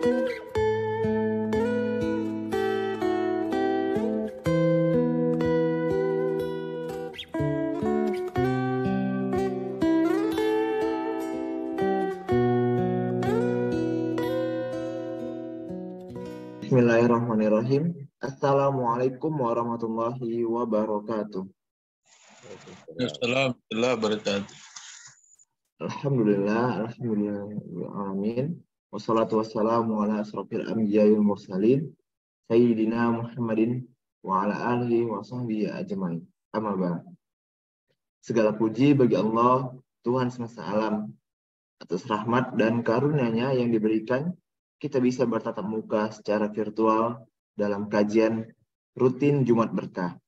Bismillahirrahmanirrahim. Assalamualaikum warahmatullahi wabarakatuh. Assalamualaikum warahmatullahi wabarakatuh. Alhamdulillah. Wassalatu wassalamu ala asrofil anbiya'i wal mursalin Sayyidina Muhammadin wa ala alihi wa sahbihi ajmain. Amma ba'd. Segala puji bagi Allah, Tuhan semesta alam, atas rahmat dan karunia-Nya yang diberikan kita bisa bertatap muka secara virtual dalam kajian rutin Jumat Berkah.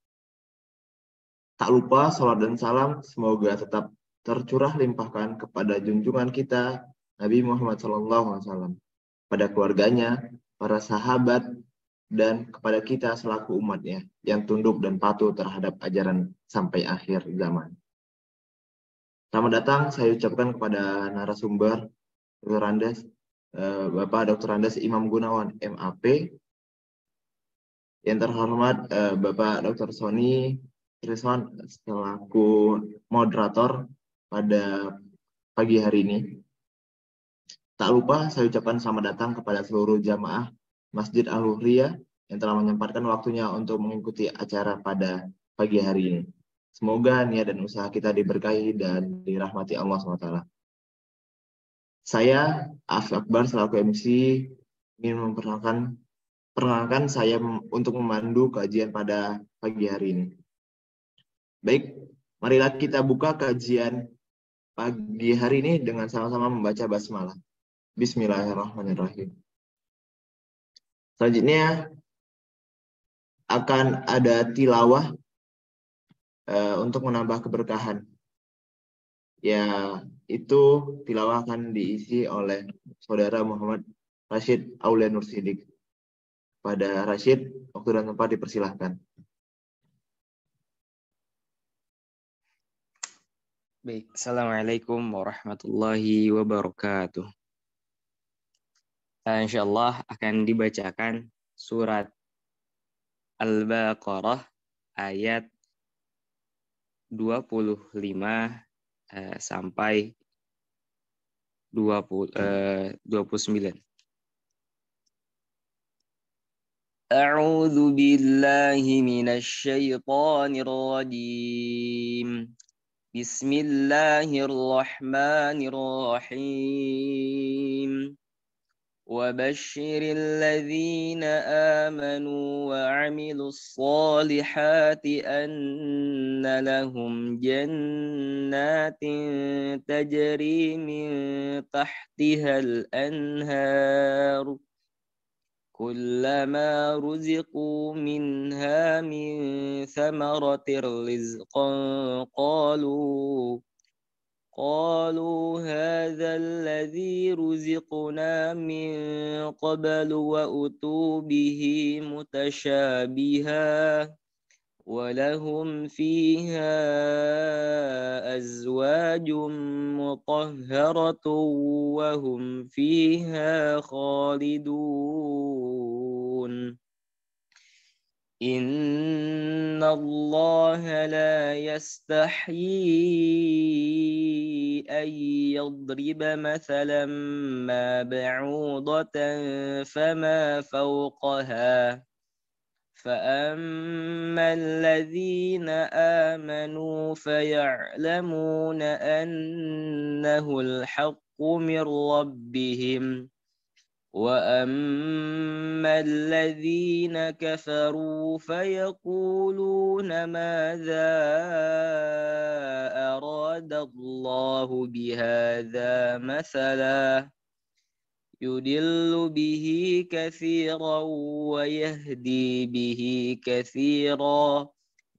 Tak lupa salat dan salam semoga tetap tercurah limpahkan kepada junjungan kita Nabi Muhammad SAW, pada keluarganya, para sahabat, dan kepada kita selaku umatnya yang tunduk dan patuh terhadap ajaran sampai akhir zaman. Selamat datang saya ucapkan kepada narasumber Dr. Andes, Bapak Dr. Andes Imam Gunawan MAP, yang terhormat Bapak Dr. Sony Triswan selaku moderator pada pagi hari ini. Tak lupa saya ucapkan selamat datang kepada seluruh jamaah Masjid Al-Hurriyah yang telah menyempatkan waktunya untuk mengikuti acara pada pagi hari ini. Semoga niat dan usaha kita diberkahi dan dirahmati Allah SWT. Saya, Af Akbar, selaku MC, ingin memperkenalkan saya untuk memandu kajian pada pagi hari ini. Baik, marilah kita buka kajian pagi hari ini dengan sama-sama membaca basmalah. Bismillahirrahmanirrahim. Selanjutnya akan ada tilawah untuk menambah keberkahan. Ya, itu tilawah akan diisi oleh Saudara Muhammad Rashid Aulia Nur Sidik. Pada Rashid, waktu dan tempat dipersilahkan. Baik, Assalamualaikum warahmatullahi wabarakatuh. Insyaallah akan dibacakan surat Al-Baqarah ayat 25 sampai 29. A'udzu billahi minasy syaithanir rajim. Bismillahirrahmanirrahim. وبشر الذين آمنوا وعملوا الصالحات أن لهم جنات تجري من تحتها الأنهار كلما رزقوا منها من ثمرة رزقا قالوا هذا الذي رزقنا من قبل وأتوا به متشابها ولهم فيها أزواج مطهرة وهم فيها خالدون إن الله لا يستحيي أن يضرب مثلا ما بعوضة فما فوقها فأما الذين آمنوا فيعلمون أنه الحق من ربهم وأما الذين كفروا فيقولون ماذا أراد الله بهذا مثلا يضل به كثيرا ويهدي به كثيرا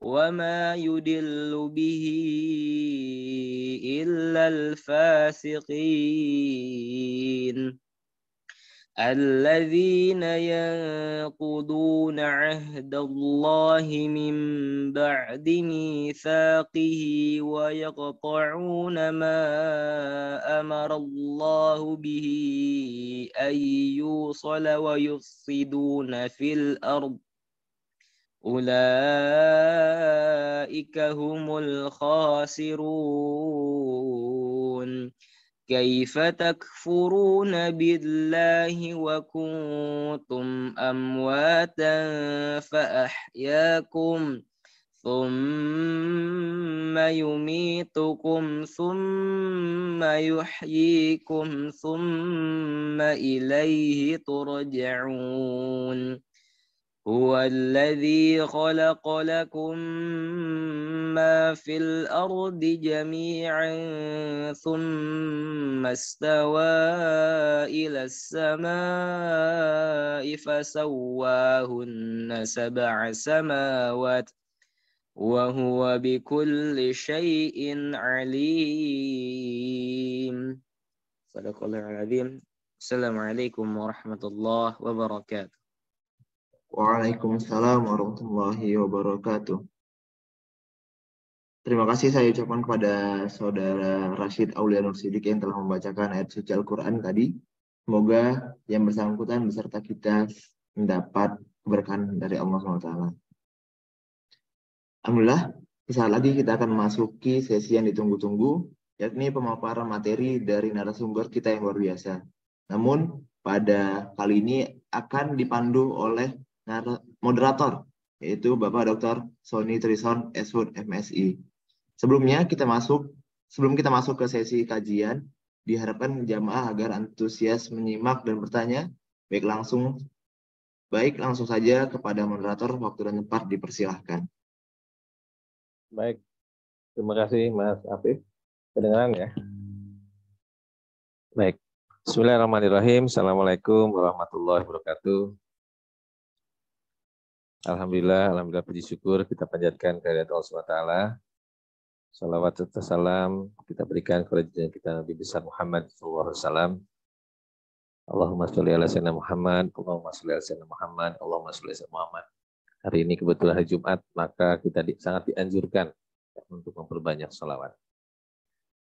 وما يضل به إلا الفاسقين الذين ينقضون عهد الله من بعد ميثاقه ويقطعون ما أمر الله به أن يوصل ويفسدون في الأرض أولئك هم الخاسرون كيف تكفرون بالله وكنتم أمواتا فأحياكم ثم يميتكم ثم يحييكم ثم إليه ترجعون هو الذي خلق لكم ما في الأرض جميعا ثم استوى إلى السماء فسواهن 7 سماوات وهو بكل شيء عليم. صدق الله العظيم. السلام عليكم ورحمة الله وبركاته. Waalaikumsalam warahmatullahi wabarakatuh. Terima kasih saya ucapkan kepada Saudara Rashid Aulia Nur Sidik yang telah membacakan ayat suci Al-Quran tadi. Semoga yang bersangkutan beserta kita mendapat keberkahan dari Allah SWT. Alhamdulillah, sesaat lagi kita akan memasuki sesi yang ditunggu-tunggu, yakni pemaparan materi dari narasumber kita yang luar biasa. Namun, pada kali ini akan dipandu oleh moderator, yaitu Bapak Dr. Sony Trison Eswood MSI. Sebelum kita masuk ke sesi kajian, diharapkan jamaah agar antusias menyimak dan bertanya, baik langsung saja kepada moderator, waktu dan tempat dipersilahkan. Baik, terima kasih Mas Afif. Kedengaran ya? Baik, bismillahirrahmanirrahim. Assalamualaikum warahmatullahi wabarakatuh. Alhamdulillah puji syukur kita panjatkan kehadirat Allah SWT. Salawat serta salam kita berikan kepada junjungan kita Nabi besar Muhammad SAW. Allahumma sholli ala sayyidina Muhammad, Allahumma sholli ala sayyidina Muhammad, Allahumma sholli ala sayyidina Muhammad. Hari ini kebetulan hari Jumat, maka kita sangat dianjurkan untuk memperbanyak salawat.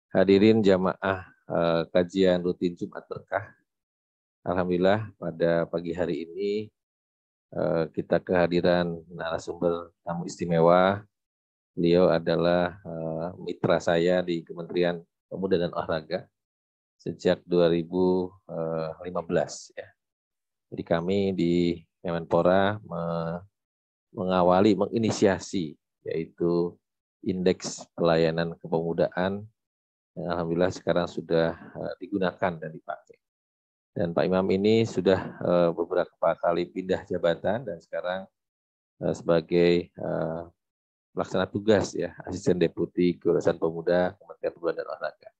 Hadirin jamaah kajian rutin Jumat Berkah. Alhamdulillah pada pagi hari ini kita kehadiran narasumber tamu istimewa. Beliau adalah mitra saya di Kementerian Pemuda dan Olahraga sejak 2015 ya. Jadi kami di Kemenpora menginisiasi yaitu indeks pelayanan kepemudaan yang alhamdulillah sekarang sudah digunakan dan dipakai. Dan Pak Imam ini sudah beberapa kali pindah jabatan dan sekarang sebagai pelaksana tugas ya, asisten deputi Keurusan Pemuda Kementerian Pemuda dan Olahraga.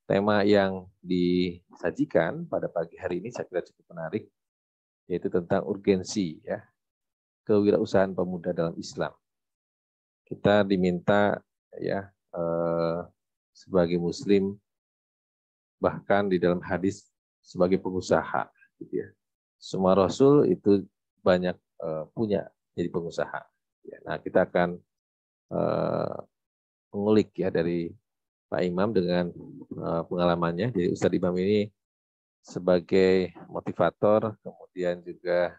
Tema yang disajikan pada pagi hari ini saya kira cukup menarik, yaitu tentang urgensi ya kewirausahaan pemuda dalam Islam. Kita diminta ya sebagai Muslim bahkan di dalam hadis sebagai pengusaha, gitu ya. Semua Rasul itu banyak punya jadi pengusaha. Ya, nah kita akan mengulik ya dari Pak Imam dengan pengalamannya. Jadi Ustadz Imam ini sebagai motivator, kemudian juga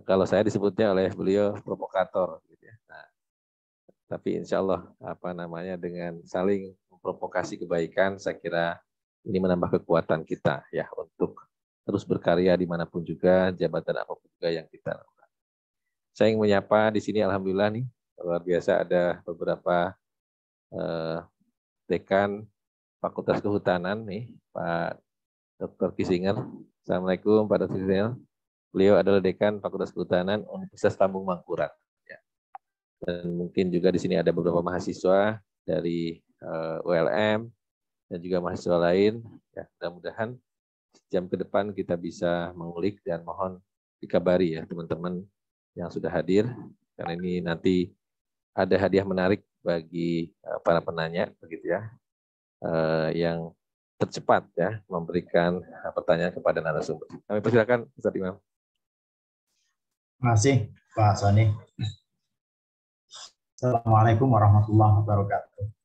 kalau saya disebutnya oleh beliau provokator, gitu ya. Nah, tapi insya Allah dengan saling memprovokasi kebaikan, saya kira ini menambah kekuatan kita ya untuk terus berkarya dimanapun juga, jabatan apapun juga yang kita lakukan. Saya ingin menyapa di sini, alhamdulillah nih luar biasa ada beberapa dekan Fakultas Kehutanan nih, Pak Dr. Kisinger. Assalamualaikum Pak Dr. Kisinger. Beliau adalah dekan Fakultas Kehutanan Universitas Lambung Mangkurat. Ya. Dan mungkin juga di sini ada beberapa mahasiswa dari ULM dan juga mahasiswa lain. Ya, mudah-mudahan jam ke depan kita bisa mengulik dan mohon dikabari ya teman-teman yang sudah hadir, karena ini nanti ada hadiah menarik bagi para penanya, begitu ya, yang tercepat ya memberikan pertanyaan kepada narasumber. Kami persilakan Ustaz Imam. Terima kasih Pak Sony. Assalamualaikum warahmatullahi wabarakatuh.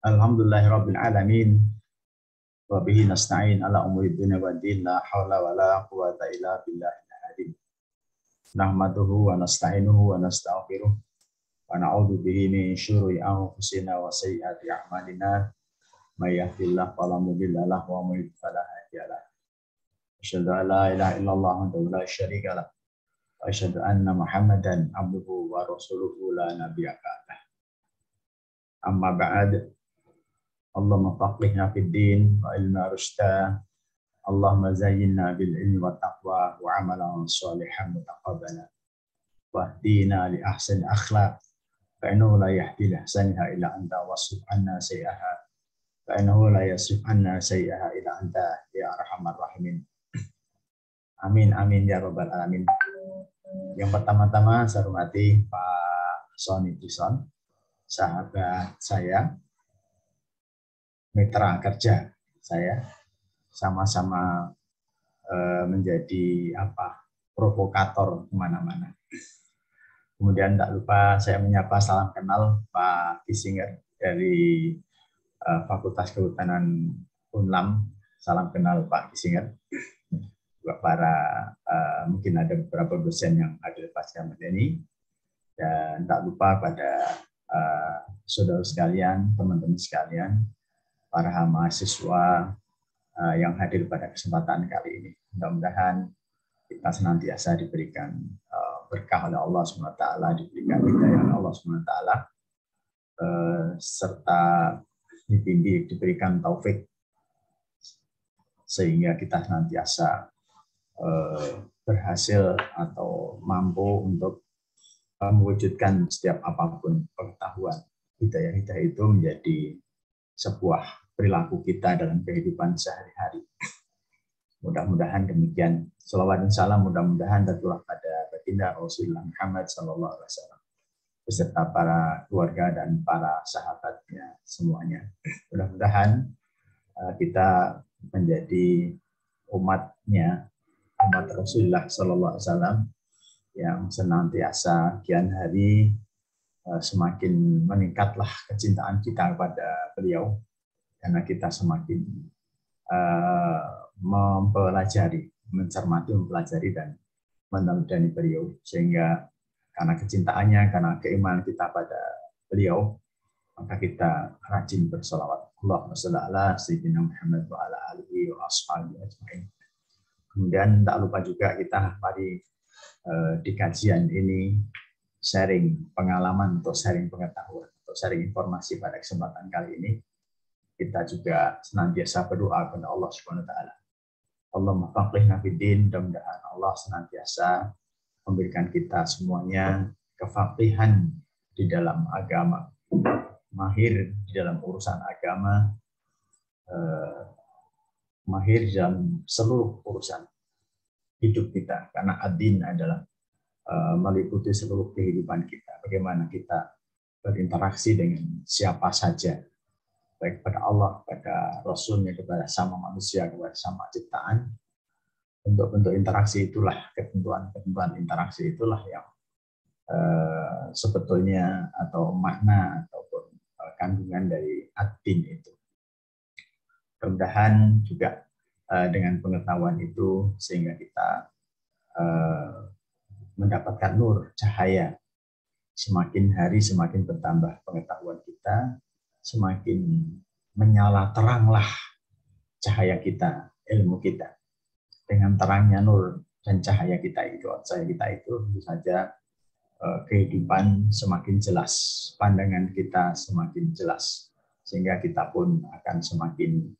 Alhamdulillahirabbil alamin wa bihi nasta'in ala umuri dunya wa din, la haula wa la quwata illa billahil azim. Nahmaduhu wa nasta'inuhu wa nastaghfiruh wa na'udzu bihi min syururi anfusina wa sayyiati a'malina. May yahdihillahu fala mudilla lahu wa may yudlil fala hadiya lahu. Asyhadu an la ilaha illallah wahdahu la syarika lahu wa asyhadu anna Muhammadan abduhu wa rasuluhu la nabiyya ba'dah. Amma ba'd. Allahumma faqihna fid din wa ilma rushda. Allahumma zayyinna bil ilmi wa taqwa wa amalan shalihan mutaqabbala. Wahdina li ahsani akhlaq. Fa innahu la yahdi li ahsaniha illa anta wasrif anna sayyi'aha. Fa innahu la yasrif anna sayyi'aha illa anta ya arhamar rahimin. Amin amin ya rabbal alamin. Yang pertama-tama saya hormati Pak Sony Trison, sahabat saya, mitra kerja saya, sama-sama menjadi provokator kemana-mana. Kemudian tak lupa saya menyapa salam kenal Pak Kisinger dari Fakultas Kehutanan Unlam. Salam kenal Pak Kisinger. Juga para mungkin ada beberapa dosen yang hadir pasca ini. Dan tak lupa pada saudara sekalian, teman-teman sekalian, para mahasiswa yang hadir pada kesempatan kali ini. Mudah-mudahan kita senantiasa diberikan berkah oleh Allah SWT, diberikan hidayah oleh Allah SWT, serta dibimbing, diberikan taufik sehingga kita senantiasa berhasil atau mampu untuk mewujudkan setiap apapun pengetahuan. Hidayah-hidayah itu menjadi sebuah perilaku kita dalam kehidupan sehari-hari. Mudah-mudahan demikian. Shalawat dan salam mudah-mudahan tercurah pada baginda Rasulullah Muhammad SAW beserta para keluarga dan para sahabatnya semuanya. Mudah-mudahan kita menjadi umat Rasulullah SAW yang senantiasa kian hari semakin meningkatlah kecintaan kita kepada beliau, karena kita semakin mempelajari, mencermati, mempelajari dan meneladani beliau, sehingga karena kecintaannya, karena keimanan kita pada beliau, maka kita rajin bersolawat. Allahumma shalli ala sayyidina Muhammad wa ala alihi wa ashabihi ajma'in. Kemudian tak lupa juga kita mari di kajian ini sharing pengalaman atau sharing pengetahuan atau sharing informasi pada kesempatan kali ini. Kita juga senantiasa berdoa kepada Allah Subhanahu wa taala. Allahumma faqihna fid din, mudah-mudahan Allah senantiasa memberikan kita semuanya kefaqihan di dalam agama, mahir di dalam urusan agama, mahir dalam seluruh urusan hidup kita, karena ad-din adalah meliputi seluruh kehidupan kita. Bagaimana kita berinteraksi dengan siapa saja, baik pada Allah, pada Rasulnya, kepada sama manusia, kepada sama ciptaan. Bentuk-bentuk interaksi itulah, ketentuan-ketentuan interaksi itulah yang sebetulnya atau makna ataupun kandungan dari ad-din itu. Mudah-mudahan juga dengan pengetahuan itu sehingga kita mendapatkan nur, cahaya. Semakin hari semakin bertambah pengetahuan kita, semakin menyala teranglah cahaya kita, ilmu kita. Dengan terangnya nur dan cahaya kita itu tentu saja kehidupan semakin jelas, pandangan kita semakin jelas, sehingga kita pun akan semakin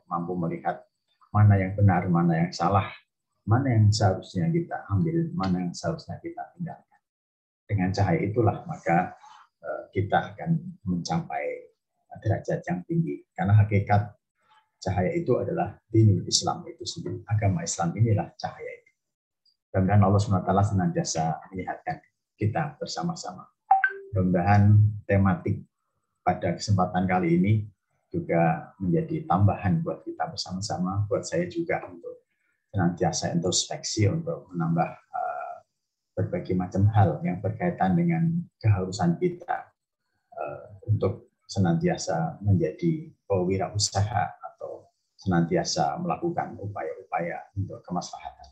mampu melihat mana yang benar, mana yang salah, mana yang seharusnya kita ambil, mana yang seharusnya kita tinggalkan. Dengan cahaya itulah maka kita akan mencapai derajat yang tinggi, karena hakikat cahaya itu adalah dinul Islam itu sendiri. Agama Islam inilah cahaya itu. Mudah-mudahan Allah SWT senantiasa menyehatkan kita bersama-sama. Mudah-mudahan tematik pada kesempatan kali ini juga menjadi tambahan buat kita bersama-sama, buat saya juga untuk senantiasa introspeksi, untuk menambah berbagai macam hal yang berkaitan dengan keharusan kita untuk senantiasa menjadi pewirausaha atau senantiasa melakukan upaya-upaya untuk kemaslahatan.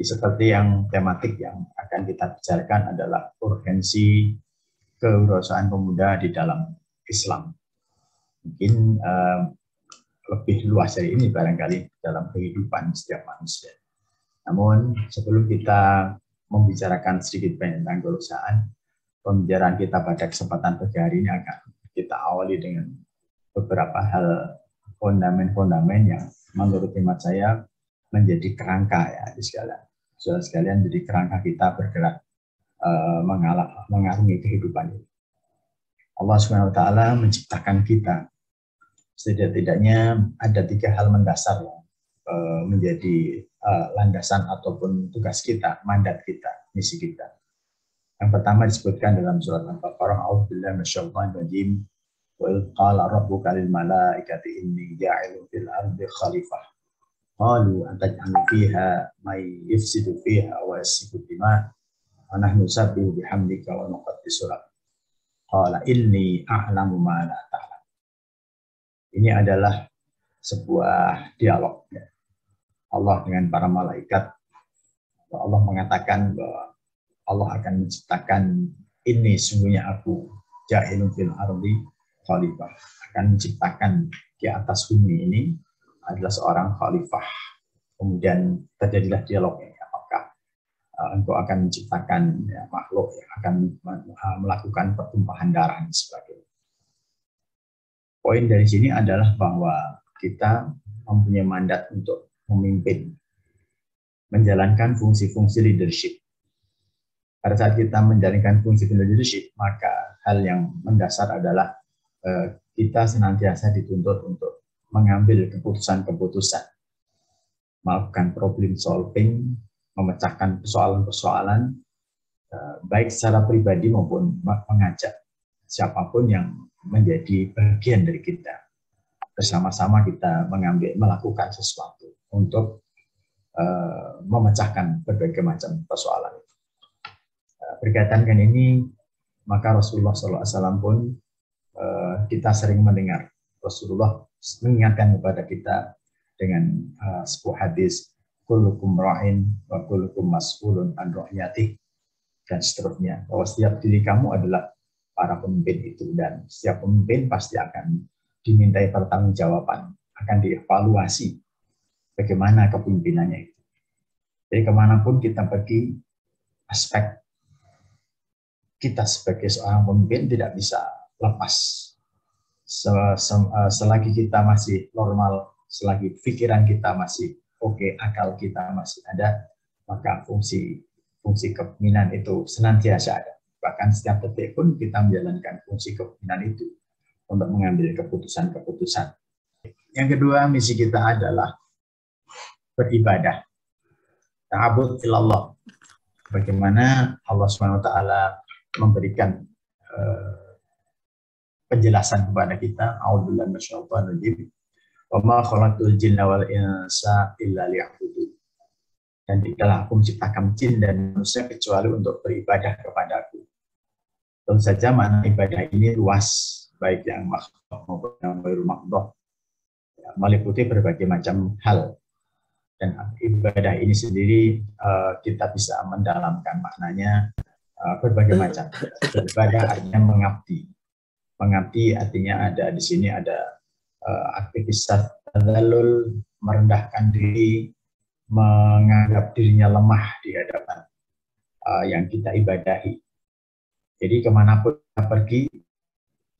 Seperti yang tematik yang akan kita bicarakan adalah urgensi kewirausahaan pemuda di dalam Islam. Mungkin lebih luas dari ini barangkali dalam kehidupan setiap manusia. Namun sebelum kita membicarakan sedikit banyak tentang kewirausahaan, pembicaraan kita pada kesempatan pagi hari ini akan kita awali dengan beberapa hal fondamen-fondamen yang menurut hemat saya menjadi kerangka ya di saudara sekalian, jadi kerangka kita bergerak mengarungi kehidupan ini. Allah SWT menciptakan kita, setidak-tidaknya ada 3 hal mendasar yang menjadi landasan ataupun tugas kita, mandat kita, misi kita. Yang pertama disebutkan dalam surat Al-Baqarah, A'udzubillahi minasyaitonir rajim, wa idz qala rabbuka lil malaikati inni ja'ilun fil ardi khalifah. Qalu ataj'alu fiha may yufsidu fiha wa yasfiku dima wa nahnu nusabbihu bihamdika wa nuqaddisu lak. Qala inni a'lamu ma la ta'lam. Ini adalah sebuah dialog ya. Allah dengan para malaikat. Allah mengatakan bahwa Allah akan menciptakan ini, sungguhnya aku ja'ilun fil ardi khalifah, akan menciptakan di atas bumi ini adalah seorang khalifah. Kemudian terjadilah dialognya, apakah engkau akan menciptakan ya, makhluk yang akan melakukan pertumpahan darah dan sebagainya. Poin dari sini adalah bahwa kita mempunyai mandat untuk memimpin, menjalankan fungsi-fungsi leadership. Pada saat kita menjalankan fungsi leadership, maka hal yang mendasar adalah kita senantiasa dituntut untuk mengambil keputusan-keputusan, melakukan problem solving, memecahkan persoalan-persoalan, baik secara pribadi maupun mengajak siapapun yang menjadi bagian dari kita. Bersama-sama kita melakukan sesuatu untuk memecahkan berbagai macam persoalan. Berkaitan dengan ini, maka Rasulullah SAW pun kita sering mendengar Rasulullah mengingatkan kepada kita dengan sebuah hadis, kullukum ra'in wa kullukum mas'ulun an ra'iyatih, dan seterusnya, bahwa setiap diri kamu adalah para pemimpin itu, dan setiap pemimpin pasti akan dimintai pertanggungjawaban, akan dievaluasi bagaimana kepemimpinannya itu. Jadi kemanapun kita pergi, aspek kita sebagai seorang pemimpin tidak bisa lepas. Selagi kita masih normal, selagi pikiran kita masih oke, akal kita masih ada, maka fungsi kepemimpinan itu senantiasa ada. Bahkan setiap detik pun kita menjalankan fungsi kepemimpinan itu untuk mengambil keputusan-keputusan. Yang kedua, misi kita adalah beribadah. Ta'abud ilallah. Bagaimana Allah SWT memberikan penjelasan kepada kita, a'udzubillahi minasyaitonir rajim, wa ma khalaqtul jinna wal insa illa liya'budun. Dan tidaklah aku menciptakan jin dan manusia kecuali untuk beribadah kepadaku. Tentu saja makna ibadah ini luas, baik yang makhluk maupun yang ghairu makhluk, ya, meliputi berbagai macam hal. Dan ibadah ini sendiri kita bisa mendalamkan maknanya berbagai macam. Ibadah artinya mengabdi. Mengabdi artinya ada di sini ada aktivitas tadzallul, merendahkan diri, menganggap dirinya lemah di hadapan yang kita ibadahi. Jadi kemanapun kita pergi,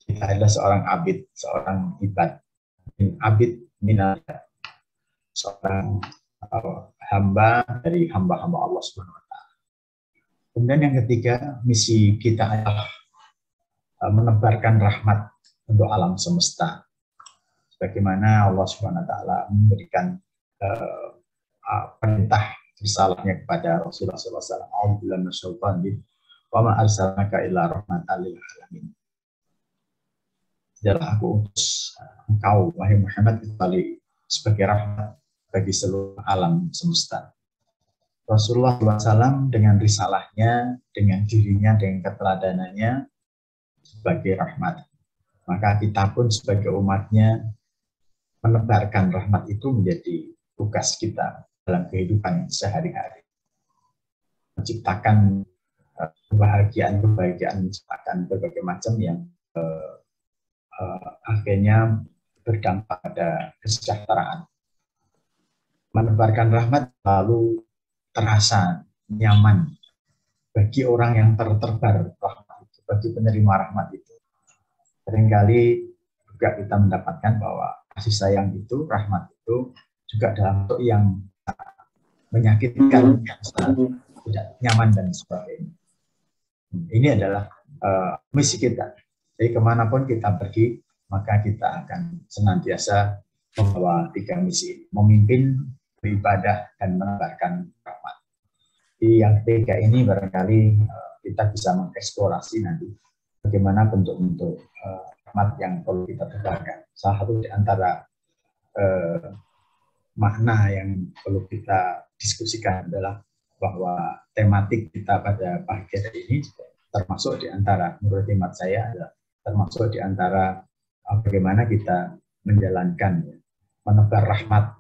kita adalah seorang abid, seorang ibad. Abid minal, seorang hamba dari hamba-hamba Allah Subhanahu wa Ta'ala. Kemudian yang ketiga, misi kita adalah menebarkan rahmat untuk alam semesta. Sebagaimana Allah Subhanahu wa Ta'ala memberikan perintah risalahnya kepada Rasulullah SAW. A'udzubillahi minasyaitonir rajim. Wa ma arsalnaka illa rahmatan lil alamin. Tidaklah aku utus engkau, wahai Muhammad, kecuali sebagai rahmat bagi seluruh alam semesta. Rasulullah SAW dengan risalahnya, dengan dirinya, dengan keteladanannya sebagai rahmat. Maka kita pun sebagai umatnya menebarkan rahmat itu menjadi tugas kita dalam kehidupan sehari-hari. Menciptakan kebahagiaan, menciptakan berbagai macam yang akhirnya berdampak pada kesejahteraan. Menebarkan rahmat lalu terasa nyaman bagi orang yang tertebar rahmat itu, bagi penerima rahmat itu. Seringkali juga kita mendapatkan bahwa kasih sayang itu, rahmat itu juga dalam bentuk yang menyakitkan, tidak nyaman dan sebagainya. Ini adalah misi kita. Jadi kemanapun kita pergi, maka kita akan senantiasa membawa 3 misi: memimpin, beribadah, dan menebarkan rahmat. Di yang ketiga ini barangkali kita bisa mengeksplorasi nanti bagaimana bentuk-bentuk rahmat yang perlu kita tebarkan. Salah satu di antara makna yang perlu kita diskusikan adalah bahwa tematik kita pada pagi hari ini termasuk di antara, menurut hemat saya, adalah termasuk di antara bagaimana kita menjalankan, menebar rahmat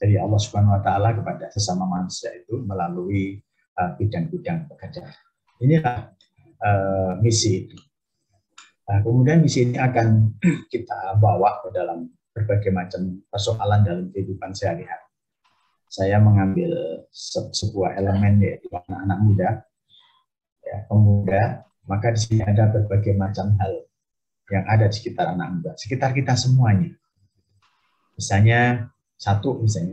dari Allah Subhanahu wa Ta'ala kepada sesama manusia itu melalui bidang-bidang pekerjaan. Inilah misi itu. Kemudian misi ini akan kita bawa ke dalam berbagai macam persoalan dalam kehidupan sehari-hari. Saya mengambil sebuah elemen, yaitu anak-anak muda, ya, pemuda. Maka di sini ada berbagai macam hal yang ada di sekitar anak muda, sekitar kita semuanya. Misalnya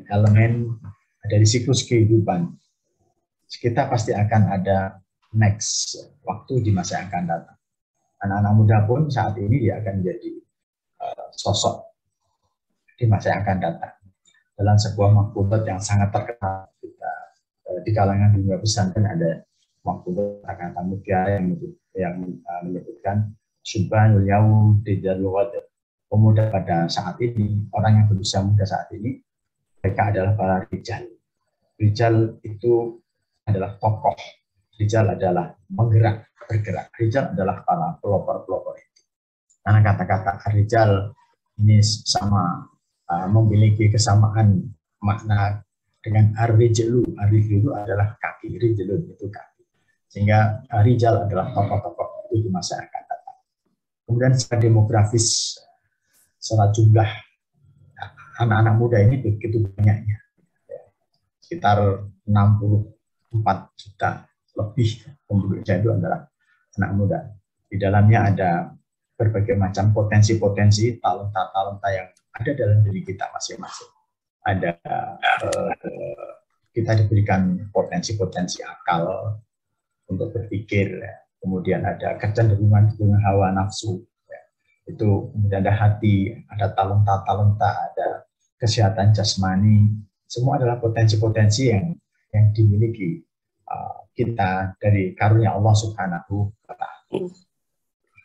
elemen dari siklus kehidupan. Kita pasti akan ada next waktu di masa yang akan datang. Anak-anak muda pun saat ini dia akan menjadi sosok di masa yang akan datang. Dalam sebuah maqbulat yang sangat terkenal kita di kalangan dunia pesantren, ada maqbulat kata mutiara yang menyebutkan subhanul yaum tijarul ghad. Pemuda pada saat ini, orang yang berusia muda saat ini, mereka adalah para rijal. Rijal itu adalah tokoh. Rijal adalah bergerak. Rijal adalah para pelopor-pelopor itu. Karena kata-kata rijal ini sama memiliki kesamaan makna dengan ar-rijlu. Ar-rijlu adalah kaki, rijlun itu kaki. Sehingga rijal adalah tokoh-tokoh itu di masa yang akan datang. Kemudian secara demografis, secara jumlah anak-anak muda ini begitu banyaknya. Sekitar 64 juta lebih penduduknya itu adalah anak muda. Di dalamnya ada berbagai macam potensi-potensi, talenta-talenta yang ada dalam diri kita masing-masing. Ada kita diberikan potensi-potensi akal untuk berpikir, ya. Kemudian ada kecenderungan dengan hawa nafsu, ya. Itu kemudian ada hati, ada talenta-talenta, ada kesehatan jasmani. Semua adalah potensi-potensi yang dimiliki kita dari karunia Allah Subhanahu wa Ta'ala.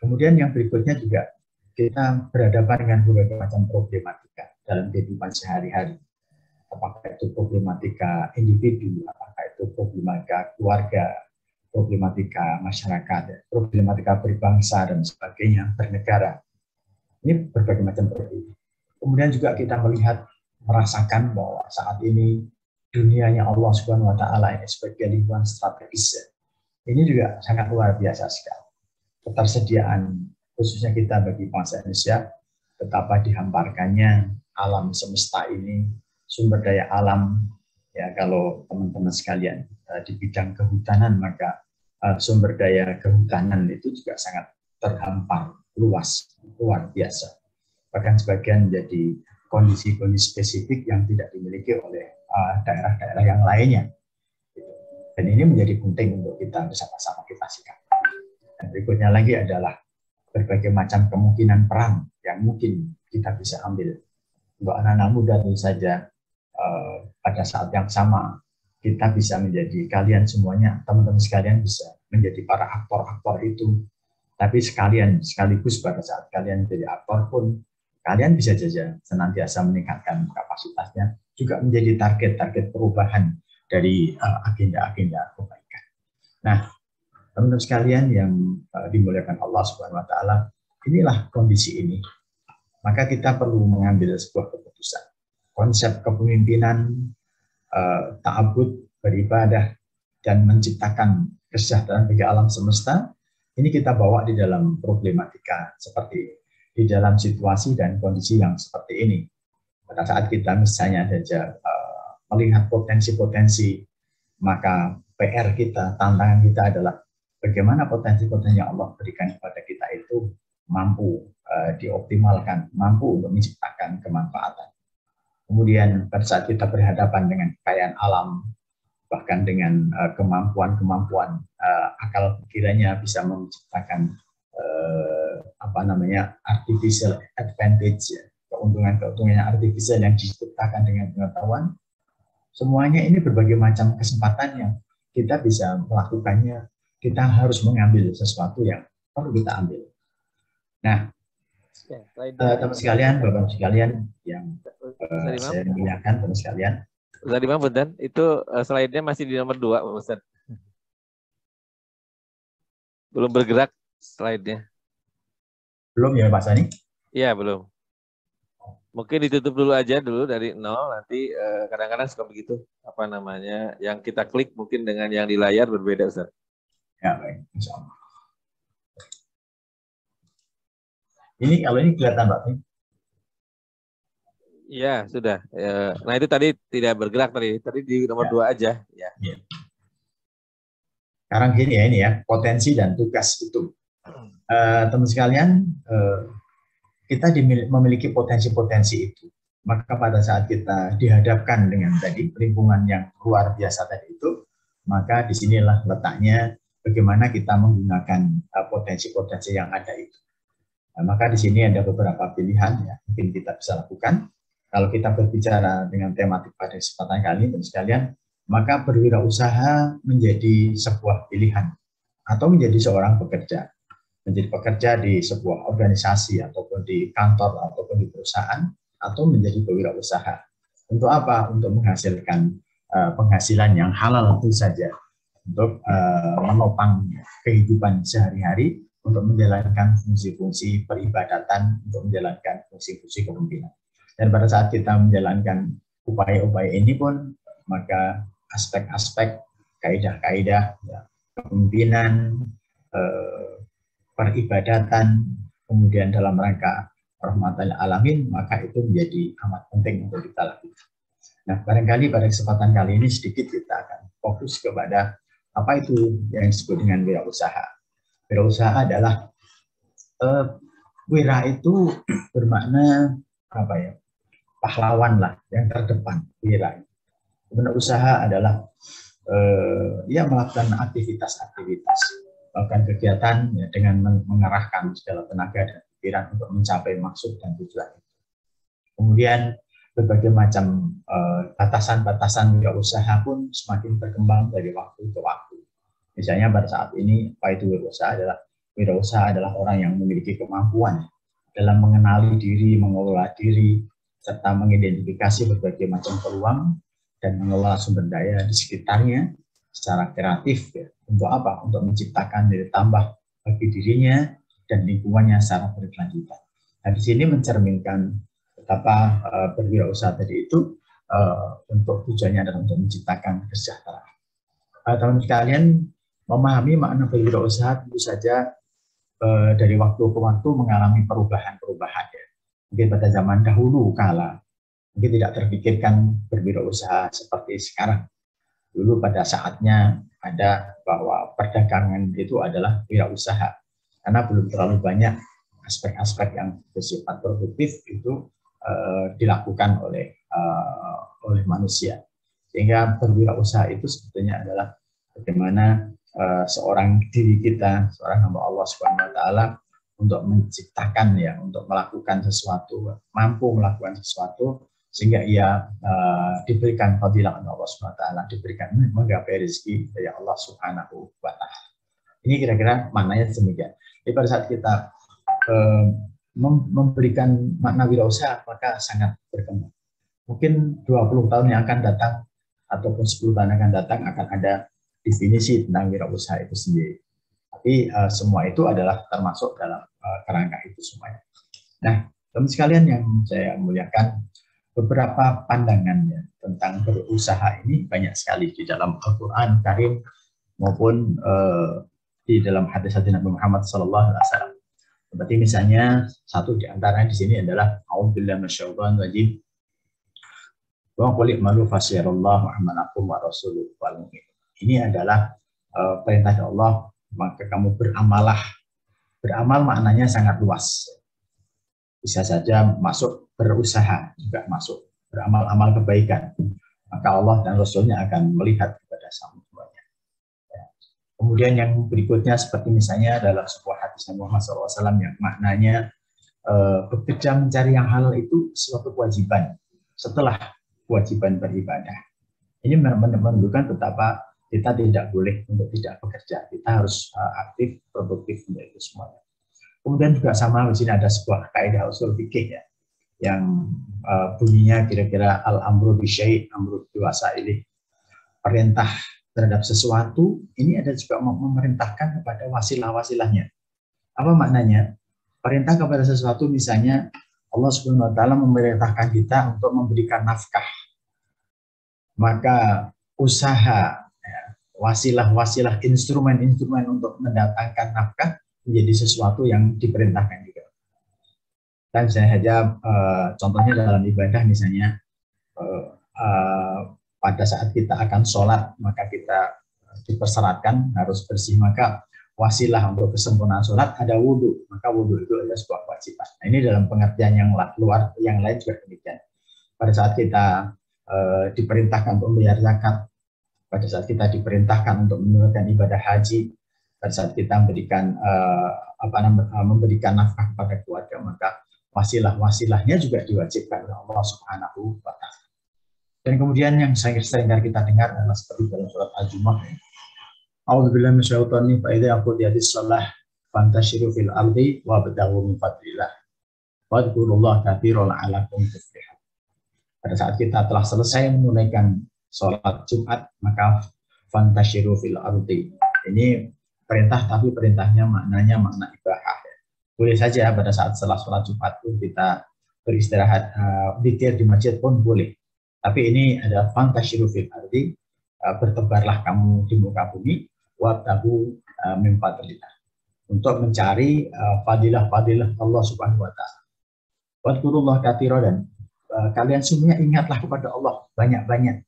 Kemudian yang berikutnya juga kita berhadapan dengan berbagai macam problematika dalam kehidupan sehari-hari. Apakah itu problematika individu, apakah itu problematika keluarga, problematika masyarakat, problematika berbangsa dan sebagainya, bernegara. Ini berbagai macam problem. Kemudian juga kita merasakan bahwa saat ini dunianya Allah Subhanahu wa Ta'ala ini sebagai lingkungan strategis. Ini juga sangat luar biasa sekali. Ketersediaan khususnya kita bagi bangsa Indonesia, betapa dihamparkannya alam semesta ini, sumber daya alam. Ya, kalau teman-teman sekalian di bidang kehutanan, maka sumber daya kehutanan itu juga sangat terhampar, luas, luar biasa. Bahkan sebagian menjadi kondisi-kondisi spesifik yang tidak dimiliki oleh daerah-daerah yang lainnya. Dan ini menjadi penting untuk kita bersama-sama kita sikapi. Dan berikutnya lagi adalah berbagai macam kemungkinan peran yang mungkin kita bisa ambil. Untuk anak-anak muda tentu saja pada saat yang sama kita bisa menjadi, kalian semuanya, teman-teman sekalian bisa menjadi para aktor-aktor itu. Tapi sekaligus pada saat kalian menjadi aktor pun, kalian bisa saja senantiasa meningkatkan kapasitasnya, juga menjadi target-target perubahan dari agenda-agenda kebaikan. Nah, teman-teman sekalian yang dimuliakan Allah Subhanahu wa Ta'ala, inilah kondisi ini. maka kita perlu mengambil sebuah keputusan. Konsep kepemimpinan, ta'abud, beribadah, dan menciptakan kesejahteraan bagi alam semesta, ini kita bawa di dalam problematika seperti ini, di dalam situasi dan kondisi yang seperti ini. Pada saat kita misalnya saja melihat potensi-potensi, maka PR kita, tantangan kita adalah bagaimana potensi-potensi yang Allah berikan kepada kita itu mampu dioptimalkan, mampu untuk menciptakan kemanfaatan. Kemudian pada saat kita berhadapan dengan kekayaan alam, bahkan dengan kemampuan-kemampuan akal pikirannya bisa menciptakan artificial advantage, ya, keuntungan-keuntungan artificial yang diciptakan dengan pengetahuan. Semuanya ini berbagai macam kesempatan yang kita bisa melakukannya. Kita harus mengambil sesuatu yang perlu kita ambil. Nah, teman sekalian, bapak sekalian yang saya muliakan, teman sekalian. Ustaz Imam, Punten, itu slide-nya masih di nomor 2, Ustaz. Belum bergerak slide-nya. Belum ya, Pak Sani? Iya, belum. Mungkin ditutup dulu aja dari 0, nanti kadang-kadang suka begitu. Apa namanya, yang kita klik mungkin dengan yang di layar berbeda, Ustaz. Ya, baik. Insya Allah. Ini kalau ini kelihatan, Pak? Iya, sudah. Nah, itu tadi tidak bergerak tadi. Tadi di nomor 2 aja. Ya. Sekarang gini ya, ini ya, potensi dan tugas itu. Teman sekalian, kita memiliki potensi-potensi itu. Maka pada saat kita dihadapkan dengan tadi lingkungan yang luar biasa tadi itu, maka disinilah letaknya bagaimana kita menggunakan potensi-potensi yang ada itu. Nah, maka di sini ada beberapa pilihan ya, mungkin kita bisa lakukan. Kalau kita berbicara dengan tematik pada kesempatan kali ini, teman sekalian, maka berwirausaha menjadi sebuah pilihan atau menjadi seorang pekerja. Menjadi pekerja di sebuah organisasi ataupun di kantor ataupun di perusahaan atau menjadi pewirausaha. Untuk apa? Untuk menghasilkan penghasilan yang halal itu saja. Untuk menopang kehidupan sehari-hari, untuk menjalankan fungsi-fungsi peribadatan, untuk menjalankan fungsi-fungsi kepemimpinan. Dan pada saat kita menjalankan upaya-upaya ini pun, maka aspek-aspek kaidah-kaidah ya, kepemimpinan, peribadatan, kemudian dalam rangka rahmatal alamin, maka itu menjadi amat penting untuk kita lakukan. Nah, barangkali pada kesempatan kali ini sedikit kita akan fokus kepada apa itu yang disebut dengan wirausaha. Wirausaha adalah wira itu bermakna apa ya? Pahlawan lah yang terdepan, wira. Kemudian usaha adalah ya melakukan aktivitas-aktivitas, melakukan kegiatan ya, dengan mengerahkan segala tenaga dan pikiran untuk mencapai maksud dan tujuan. Kemudian berbagai macam batasan-batasan wirausaha pun semakin berkembang dari waktu ke waktu. Misalnya pada saat ini, apa itu wirausaha adalah? Wirausaha adalah orang yang memiliki kemampuan dalam mengenali diri, mengelola diri, serta mengidentifikasi berbagai macam peluang dan mengelola sumber daya di sekitarnya secara kreatif. Ya. Untuk apa? Untuk menciptakan nilai tambah bagi dirinya dan lingkungannya secara berkelanjutan. Nah, di sini mencerminkan betapa berwirausaha tadi itu untuk tujuannya adalah untuk menciptakan kesejahteraan. Teman-teman sekalian, memahami makna berwirausaha tentu saja dari waktu ke waktu mengalami perubahan-perubahan. Ya. Mungkin pada zaman dahulu kala mungkin tidak terpikirkan berwirausaha seperti sekarang. Dulu pada saatnya ada bahwa perdagangan itu adalah wirausaha karena belum terlalu banyak aspek-aspek yang bersifat produktif itu dilakukan oleh manusia. Sehingga berwirausaha itu sebetulnya adalah bagaimana seorang diri kita, seorang hamba Allah Subhanahu wa taala untuk menciptakan ya, untuk melakukan sesuatu, mampu melakukan sesuatu sehingga ia diberikan fadilah oleh Allah Subhanahu wa taala, diberikan menggapai rezeki dari Allah Subhanahu wa taala. Ini kira-kira maknanya demikian. Jadi pada saat kita memberikan makna wirausaha, maka sangat berkembang. Mungkin 20 tahun yang akan datang ataupun 10 tahun yang akan datang akan ada definisi tentang wirausaha itu sendiri. Tapi semua itu adalah termasuk dalam kerangka itu semuanya. Nah, Teman sekalian yang saya muliakan, beberapa pandangan ya, tentang berusaha ini banyak sekali di dalam Al-Quran Karim maupun di dalam hadis-hadis Nabi Muhammad SAW. Seperti misalnya satu di antaranya di sini adalah A'udzubillahi minasyaitonir rajim. Wa qul i'malu fasayarallahu a'malakum wa rasuluhu wal mu'minun. Ini adalah perintah Allah, maka kamu beramalah. Beramal maknanya sangat luas. Bisa saja masuk berusaha, juga masuk beramal-amal kebaikan. Maka Allah dan Rasulnya akan melihat kepada semuanya. Ya. Kemudian yang berikutnya seperti misalnya dalam sebuah hadis Nabi Muhammad SAW yang maknanya bekerja mencari yang halal itu suatu kewajiban setelah kewajiban beribadah. Ini menunjukkan betapa kita tidak boleh untuk tidak bekerja. Kita harus aktif, produktif untuk itu semuanya. Kemudian juga sama di sini ada sebuah kaidah usul fikih ya, yang bunyinya kira-kira al-amru bisyai' amru biwasailih. Perintah terhadap sesuatu ini ada juga memerintahkan kepada wasilah-wasilahnya. Apa maknanya? Perintah kepada sesuatu misalnya Allah Subhanahu wa taala memerintahkan kita untuk memberikan nafkah. Maka usaha, wasilah-wasilah, instrumen-instrumen untuk mendatangkan nafkah menjadi sesuatu yang diperintahkan juga. Dan saya saja contohnya dalam ibadah misalnya pada saat kita akan sholat maka kita dipersyaratkan harus bersih, maka wasilah untuk kesempurnaan sholat ada wudhu, maka wudhu itu adalah sebuah kewajiban. Nah, ini dalam pengertian yang luar, yang lain juga demikian. Pada saat kita diperintahkan untuk membayar zakat, pada saat kita diperintahkan untuk menunaikan ibadah haji, pada saat kita memberikan nafkah kepada keluarga, maka wasilah-wasilahnya juga diwajibkan oleh Allah Subhanahu wa taala. Dan kemudian yang sering kita dengar adalah seperti dalam surat Al-Jumu'ah. A'udzubillahi minasyaitonir rajim. Fa idza qudiyatish shalah fantashiru fil ardi wabtaghu min fadlillah. Wadhkurullaha katsiran la'allakum tuflihun. Pada saat kita telah selesai menunaikan sholat Jumat, maka fantashiru fil ardi. Ini perintah, tapi perintahnya maknanya makna ibadah. Boleh saja pada saat setelah sholat Jumat pun kita beristirahat, zikir di masjid pun boleh. Tapi ini ada fantashiru fil ardi, bertebarlah kamu di muka bumi, wabtaghu min fadlillah, untuk mencari fadilah-fadilah Allah Subhanahu wa taala. Wadhkurullaha katsiran, dan kalian semuanya ingatlah kepada Allah banyak-banyak.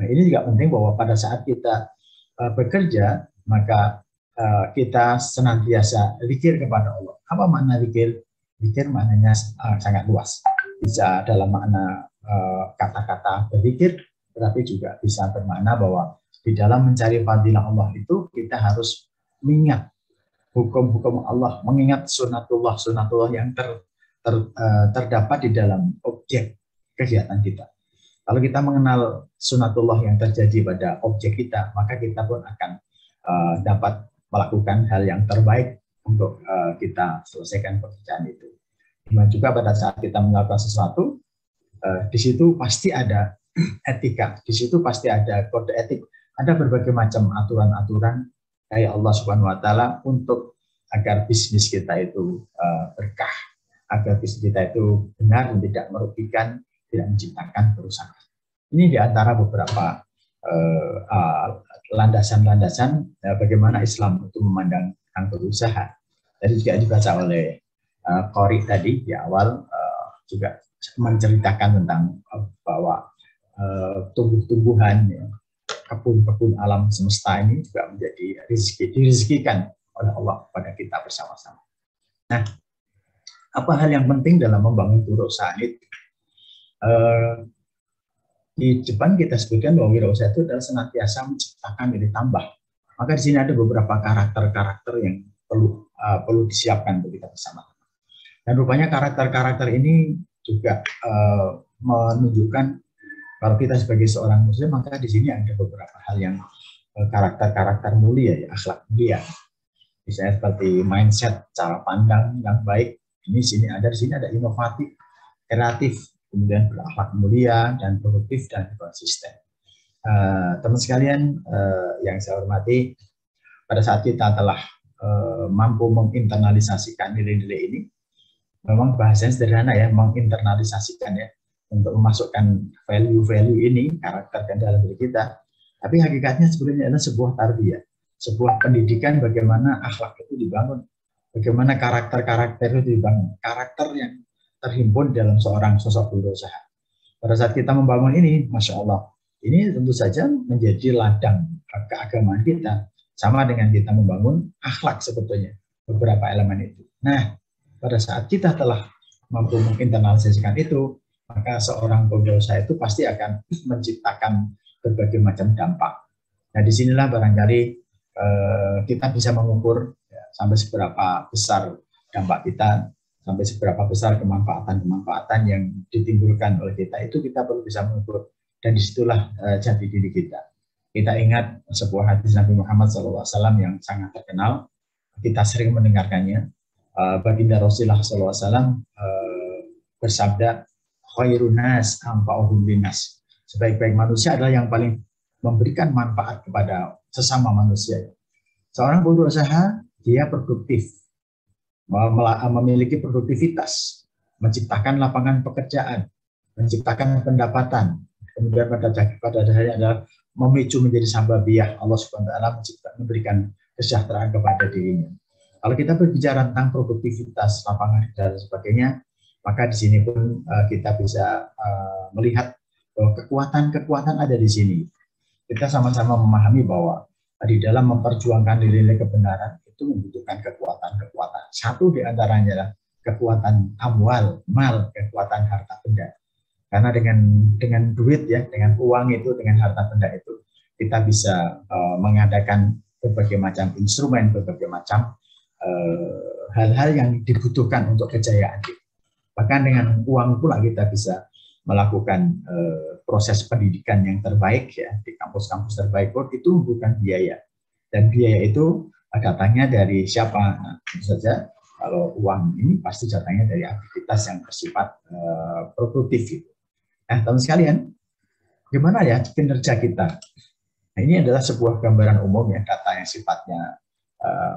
Nah, ini juga penting bahwa pada saat kita bekerja, maka kita senantiasa zikir kepada Allah. Apa makna zikir? Zikir maknanya sangat luas. Bisa dalam makna kata-kata berzikir, tetapi juga bisa bermakna bahwa di dalam mencari fadilah Allah itu kita harus mengingat hukum-hukum Allah, mengingat sunatullah yang terdapat di dalam objek kegiatan kita. Kalau kita mengenal sunatullah yang terjadi pada objek kita, maka kita pun akan dapat melakukan hal yang terbaik untuk kita selesaikan pekerjaan itu. Dan juga pada saat kita melakukan sesuatu, di situ pasti ada etika, di situ pasti ada kode etik, ada berbagai macam aturan-aturan dari Allah Subhanahu wa taala untuk agar bisnis kita itu berkah, agar bisnis kita itu benar dan tidak merugikan, tidak menciptakan kerusakan. Ini di antara beberapa landasan-landasan bagaimana Islam itu memandang tentang berusaha. Tadi juga dibaca oleh Qori tadi di awal, juga menceritakan tentang bahwa tumbuh-tumbuhan, kebun-kebun alam semesta ini juga menjadi direzekikan oleh Allah kepada kita bersama-sama. Nah, apa hal yang penting dalam membangun wirausaha itu? Di depan kita sebutkan bahwa wirausaha itu adalah senantiasa menciptakan nilai tambah. Maka di sini ada beberapa karakter-karakter yang perlu disiapkan untuk kita bersama. Dan rupanya karakter-karakter ini juga menunjukkan kalau kita sebagai seorang muslim, maka di sini ada beberapa hal yang karakter-karakter mulia, ya, akhlak mulia. Misalnya seperti mindset, cara pandang yang baik. Ini di sini ada inovatif, kreatif, kemudian berakhlak mulia dan produktif dan konsisten. Teman sekalian yang saya hormati, pada saat kita telah mampu menginternalisasikan nilai-nilai ini, memang bahasanya sederhana ya, menginternalisasikan ya, untuk memasukkan value-value ini, karakter ke dalam diri kita. Tapi hakikatnya sebenarnya adalah sebuah tarbiyah, sebuah pendidikan bagaimana akhlak itu dibangun, bagaimana karakter-karakter itu dibangun, karakter yang terhimpun dalam seorang sosok berusaha. Pada saat kita membangun ini, Masya Allah, ini tentu saja menjadi ladang keagamaan kita, sama dengan kita membangun akhlak sebetulnya, beberapa elemen itu. Nah, pada saat kita telah mampu menginternalisasikan itu, maka seorang pengusaha itu pasti akan menciptakan berbagai macam dampak. Nah, disinilah barangkali kita bisa mengukur ya, sampai seberapa besar dampak kita, sampai seberapa besar kemanfaatan-kemanfaatan yang ditimbulkan oleh kita, itu kita perlu bisa mengukur. Dan disitulah jati diri kita. Kita ingat sebuah hadis Nabi Muhammad SAW yang sangat terkenal, kita sering mendengarkannya. Baginda Rasulullah SAW bersabda, khairun nas anfa'uhum linnas. Sebaik-baik manusia adalah yang paling memberikan manfaat kepada sesama manusia. Seorang berusaha, dia produktif, memiliki produktivitas, menciptakan lapangan pekerjaan, menciptakan pendapatan. Kemudian pada dasarnya adalah memicu menjadi sababiyah Allah Subhanahu wa taala memberikan kesejahteraan kepada dirinya. Kalau kita berbicara tentang produktivitas, lapangan kerja dan sebagainya, maka di sini pun kita bisa melihat bahwa kekuatan-kekuatan ada di sini. Kita sama-sama memahami bahwa di dalam memperjuangkan nilai kebenaran itu membutuhkan kekuatan-kekuatan. Satu di antaranya adalah kekuatan amwal, mal, kekuatan harta benda. Karena dengan duit ya, dengan uang itu, dengan harta benda itu, kita bisa mengadakan berbagai macam instrumen, berbagai macam hal-hal yang dibutuhkan untuk kejayaan kita. Bahkan dengan uang pula kita bisa melakukan proses pendidikan yang terbaik ya di kampus-kampus terbaik pun itu bukan biaya. Dan biaya itu datangnya dari siapa? Nah, tentu saja kalau uang ini pasti datangnya dari aktivitas yang bersifat produktif gitu. Nah, teman sekalian, gimana ya kinerja kita? Nah, ini adalah sebuah gambaran umum ya, data yang sifatnya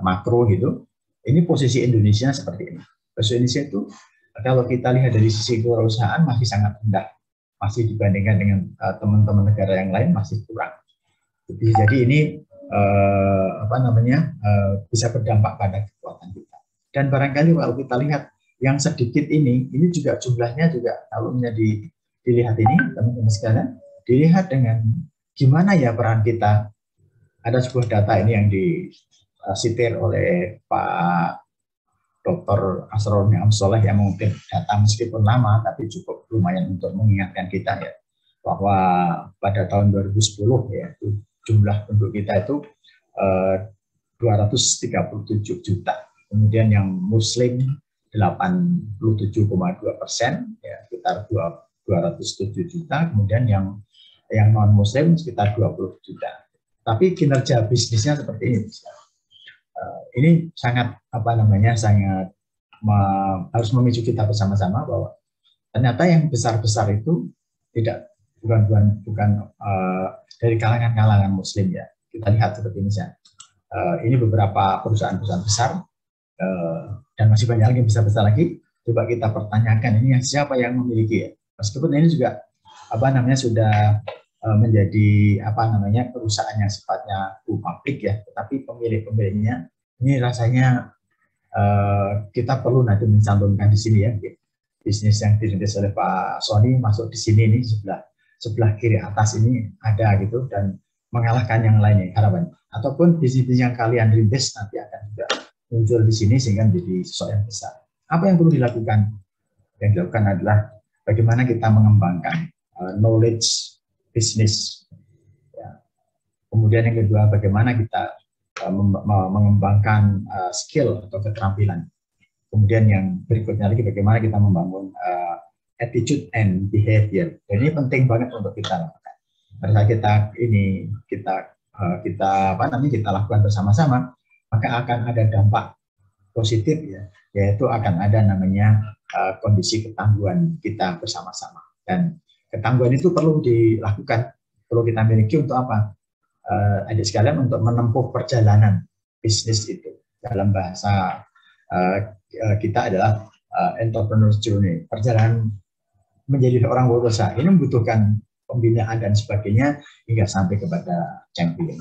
makro gitu. Ini posisi Indonesia seperti ini. Posisi Indonesia itu kalau kita lihat dari sisi kewirausahaan masih sangat rendah, masih dibandingkan dengan teman-teman negara yang lain masih kurang. Jadi ini bisa berdampak pada kekuatan kita. Dan barangkali kalau kita lihat yang sedikit ini juga jumlahnya juga kalau dilihat ini teman-teman sekalian, dilihat dengan gimana ya peran kita. Ada sebuah data ini yang disitir oleh Pak Dr. Asrul Ni'am Soleh yang mungkin data meskipun lama tapi cukup lumayan untuk mengingatkan kita ya bahwa pada tahun 2010 ya jumlah penduduk kita itu 237 juta. Kemudian yang Muslim 87,2%, ya sekitar 207 juta. Kemudian yang non Muslim sekitar 20 juta. Tapi kinerja bisnisnya seperti ini. Ini sangat sangat harus memicu kita bersama-sama bahwa ternyata yang besar-besar itu bukan dari kalangan Muslim ya. Kita lihat seperti ini ya. Ini beberapa perusahaan-perusahaan besar dan masih banyak lagi yang besar-besar lagi. Coba kita pertanyakan ini siapa yang memiliki ya. Meskipun ini juga sudah menjadi perusahaan yang sifatnya publik ya, tetapi pemilik-pemiliknya ini rasanya kita perlu nanti mencantumkan di sini ya. Bisnis yang dirintis oleh Pak Sony masuk di sini ini sebelah kiri atas ini ada gitu dan mengalahkan yang lainnya harapannya. Ataupun bisnis yang kalian rintis nanti akan juga muncul di sini sehingga menjadi sesuatu yang besar. Apa yang perlu dilakukan? Yang dilakukan adalah bagaimana kita mengembangkan knowledge bisnis. Ya. Kemudian yang kedua, bagaimana kita mengembangkan skill atau keterampilan. Kemudian yang berikutnya lagi, bagaimana kita membangun attitude and behavior. Dan ini penting banget untuk kita lakukan. Pada saat kita lakukan bersama-sama, maka akan ada dampak positif ya, yaitu akan ada kondisi ketangguhan kita bersama-sama. Dan ketangguhan itu perlu dilakukan, perlu kita miliki untuk apa? Adik sekalian, untuk menempuh perjalanan bisnis itu. Dalam bahasa kita adalah entrepreneur journey, perjalanan menjadi orang berusaha. Ini membutuhkan pembinaan dan sebagainya hingga sampai kepada champion.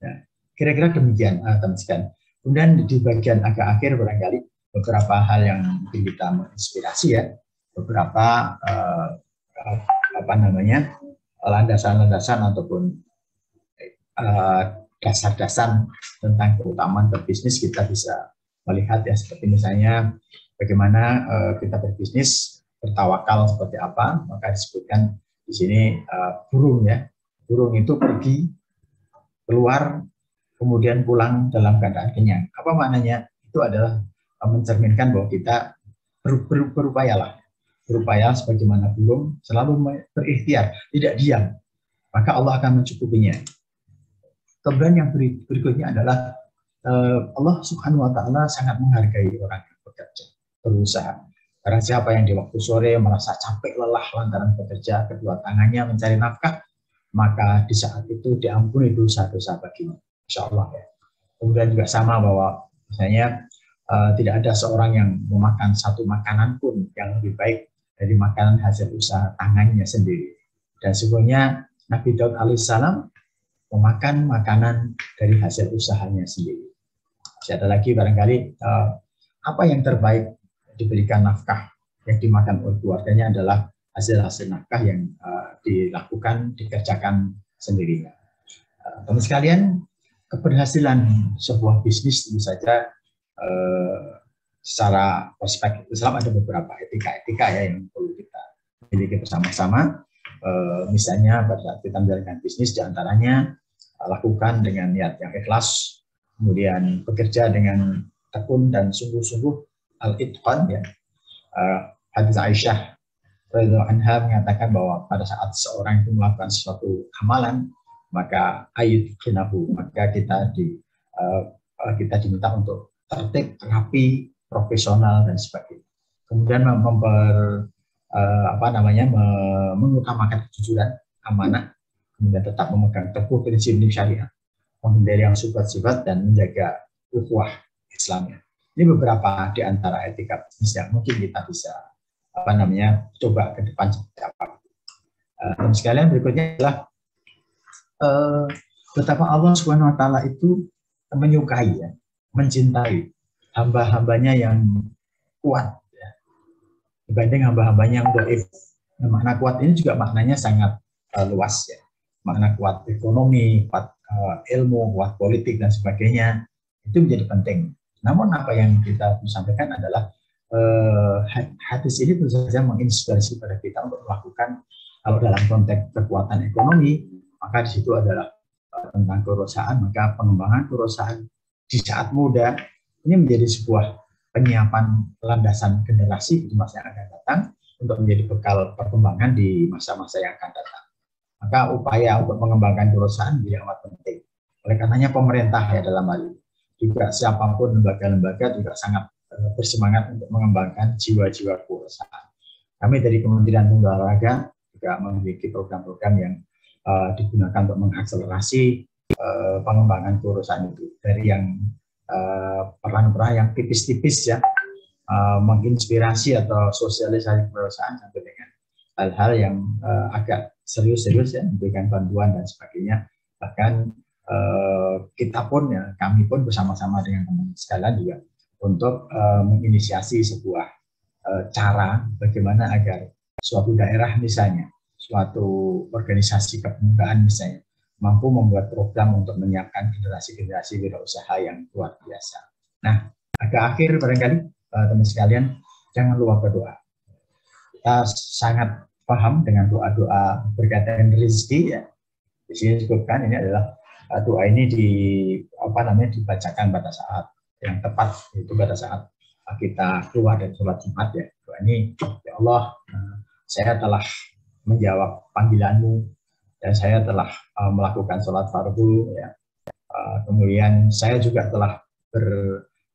Nah, kira-kira demikian teman sekalian. Kemudian di bagian agak akhir barangkali beberapa hal yang mungkin kita menginspirasi ya, beberapa landasan-landasan ataupun dasar-dasar tentang keutamaan berbisnis kita bisa melihat ya, seperti misalnya bagaimana kita berbisnis, bertawakal seperti apa. Maka disebutkan di sini burung ya, burung itu pergi keluar kemudian pulang dalam keadaan kenyang. Apa maknanya? Itu adalah mencerminkan bahwa kita berupaya sebagaimana burung selalu berikhtiar, tidak diam, maka Allah akan mencukupinya. Kemudian yang berikutnya adalah Allah Subhanahu wa Ta'ala sangat menghargai orang yang bekerja, berusaha. Karena siapa yang di waktu sore merasa capek lelah lantaran bekerja, kedua tangannya mencari nafkah, maka di saat itu diampuni dosa-dosa baginya, insya Allah ya. Kemudian juga sama bahwa misalnya tidak ada seorang yang memakan satu makanan pun yang lebih baik dari makanan hasil usaha tangannya sendiri. Dan sesungguhnya Nabi Daud alaihissalam memakan makanan dari hasil usahanya sendiri. Masih ada lagi barangkali apa yang terbaik diberikan nafkah yang dimakan oleh keluarganya adalah hasil nafkah yang dikerjakan sendirinya. Teman sekalian, keberhasilan sebuah bisnis tentu saja secara perspektif Islam ada beberapa etika ya yang perlu kita miliki bersama-sama. Misalnya pada saat kita menjalankan bisnis, diantaranya lakukan dengan niat yang ikhlas, kemudian bekerja dengan tekun dan sungguh-sungguh, al-itqan ya. Hadis Aisyah radhiyallahu anha mengatakan bahwa pada saat seorang itu melakukan suatu amalan, maka ayyutqinahu, maka kita diminta untuk tertib, rapi, profesional dan sebagainya. Kemudian mengutamakan kejujuran, amanah, kemudian tetap memegang teguh prinsip syariat, menghindari yang sifat-sifat dan menjaga ukhuwah Islamnya. Ini beberapa di antara etika bisnis yang mungkin kita bisa coba ke depan seperti apa. Dan sekalian berikutnya adalah betapa Allah Subhanahu wa Ta'ala itu menyukai ya, mencintai hamba-hambanya yang kuat ya, dibanding hamba-hambanya yang dhaif. Nah, makna kuat ini juga maknanya sangat luas ya. Makna kuat ekonomi, kuat ilmu, kuat politik dan sebagainya itu menjadi penting. Namun apa yang kita sampaikan adalah hadis ini tentu saja menginspirasi pada kita untuk melakukan, kalau dalam konteks kekuatan ekonomi, maka di situ adalah tentang kewirausahaan, maka pengembangan kewirausahaan di saat muda ini menjadi sebuah penyiapan landasan generasi di masa yang akan datang untuk menjadi bekal perkembangan di masa-masa yang akan datang. Maka upaya untuk mengembangkan kewirausahaan menjadi amat penting. Oleh karenanya pemerintah ya dalam hal ini, juga siapapun lembaga-lembaga juga sangat bersemangat untuk mengembangkan jiwa-jiwa kewirausahaan. Kami dari Kementerian Pemuda dan Olahraga juga memiliki program-program yang digunakan untuk mengakselerasi pengembangan kewirausahaan itu, dari yang peran-peran yang tipis-tipis ya, menginspirasi atau sosialisasi kewirausahaan sampai dengan hal-hal yang agak serius-serius ya, memberikan bantuan dan sebagainya. Bahkan kita pun ya, kami pun bersama-sama dengan teman-teman sekalian juga untuk menginisiasi sebuah cara bagaimana agar suatu daerah misalnya, suatu organisasi kepemudaan misalnya, mampu membuat program untuk menyiapkan generasi-generasi wirausaha yang luar biasa. Nah, agak akhir barangkali teman sekalian, jangan lupa berdoa. Kita sangat paham dengan doa-doa berkaitan rezeki ya. Di sini disebutkan ini adalah doa ini dibacakan pada saat yang tepat, yaitu pada saat kita keluar dari sholat Jumat ya. Doa ini, ya Allah, saya telah menjawab panggilanmu dan saya telah melakukan sholat fardu ya. Kemudian saya juga telah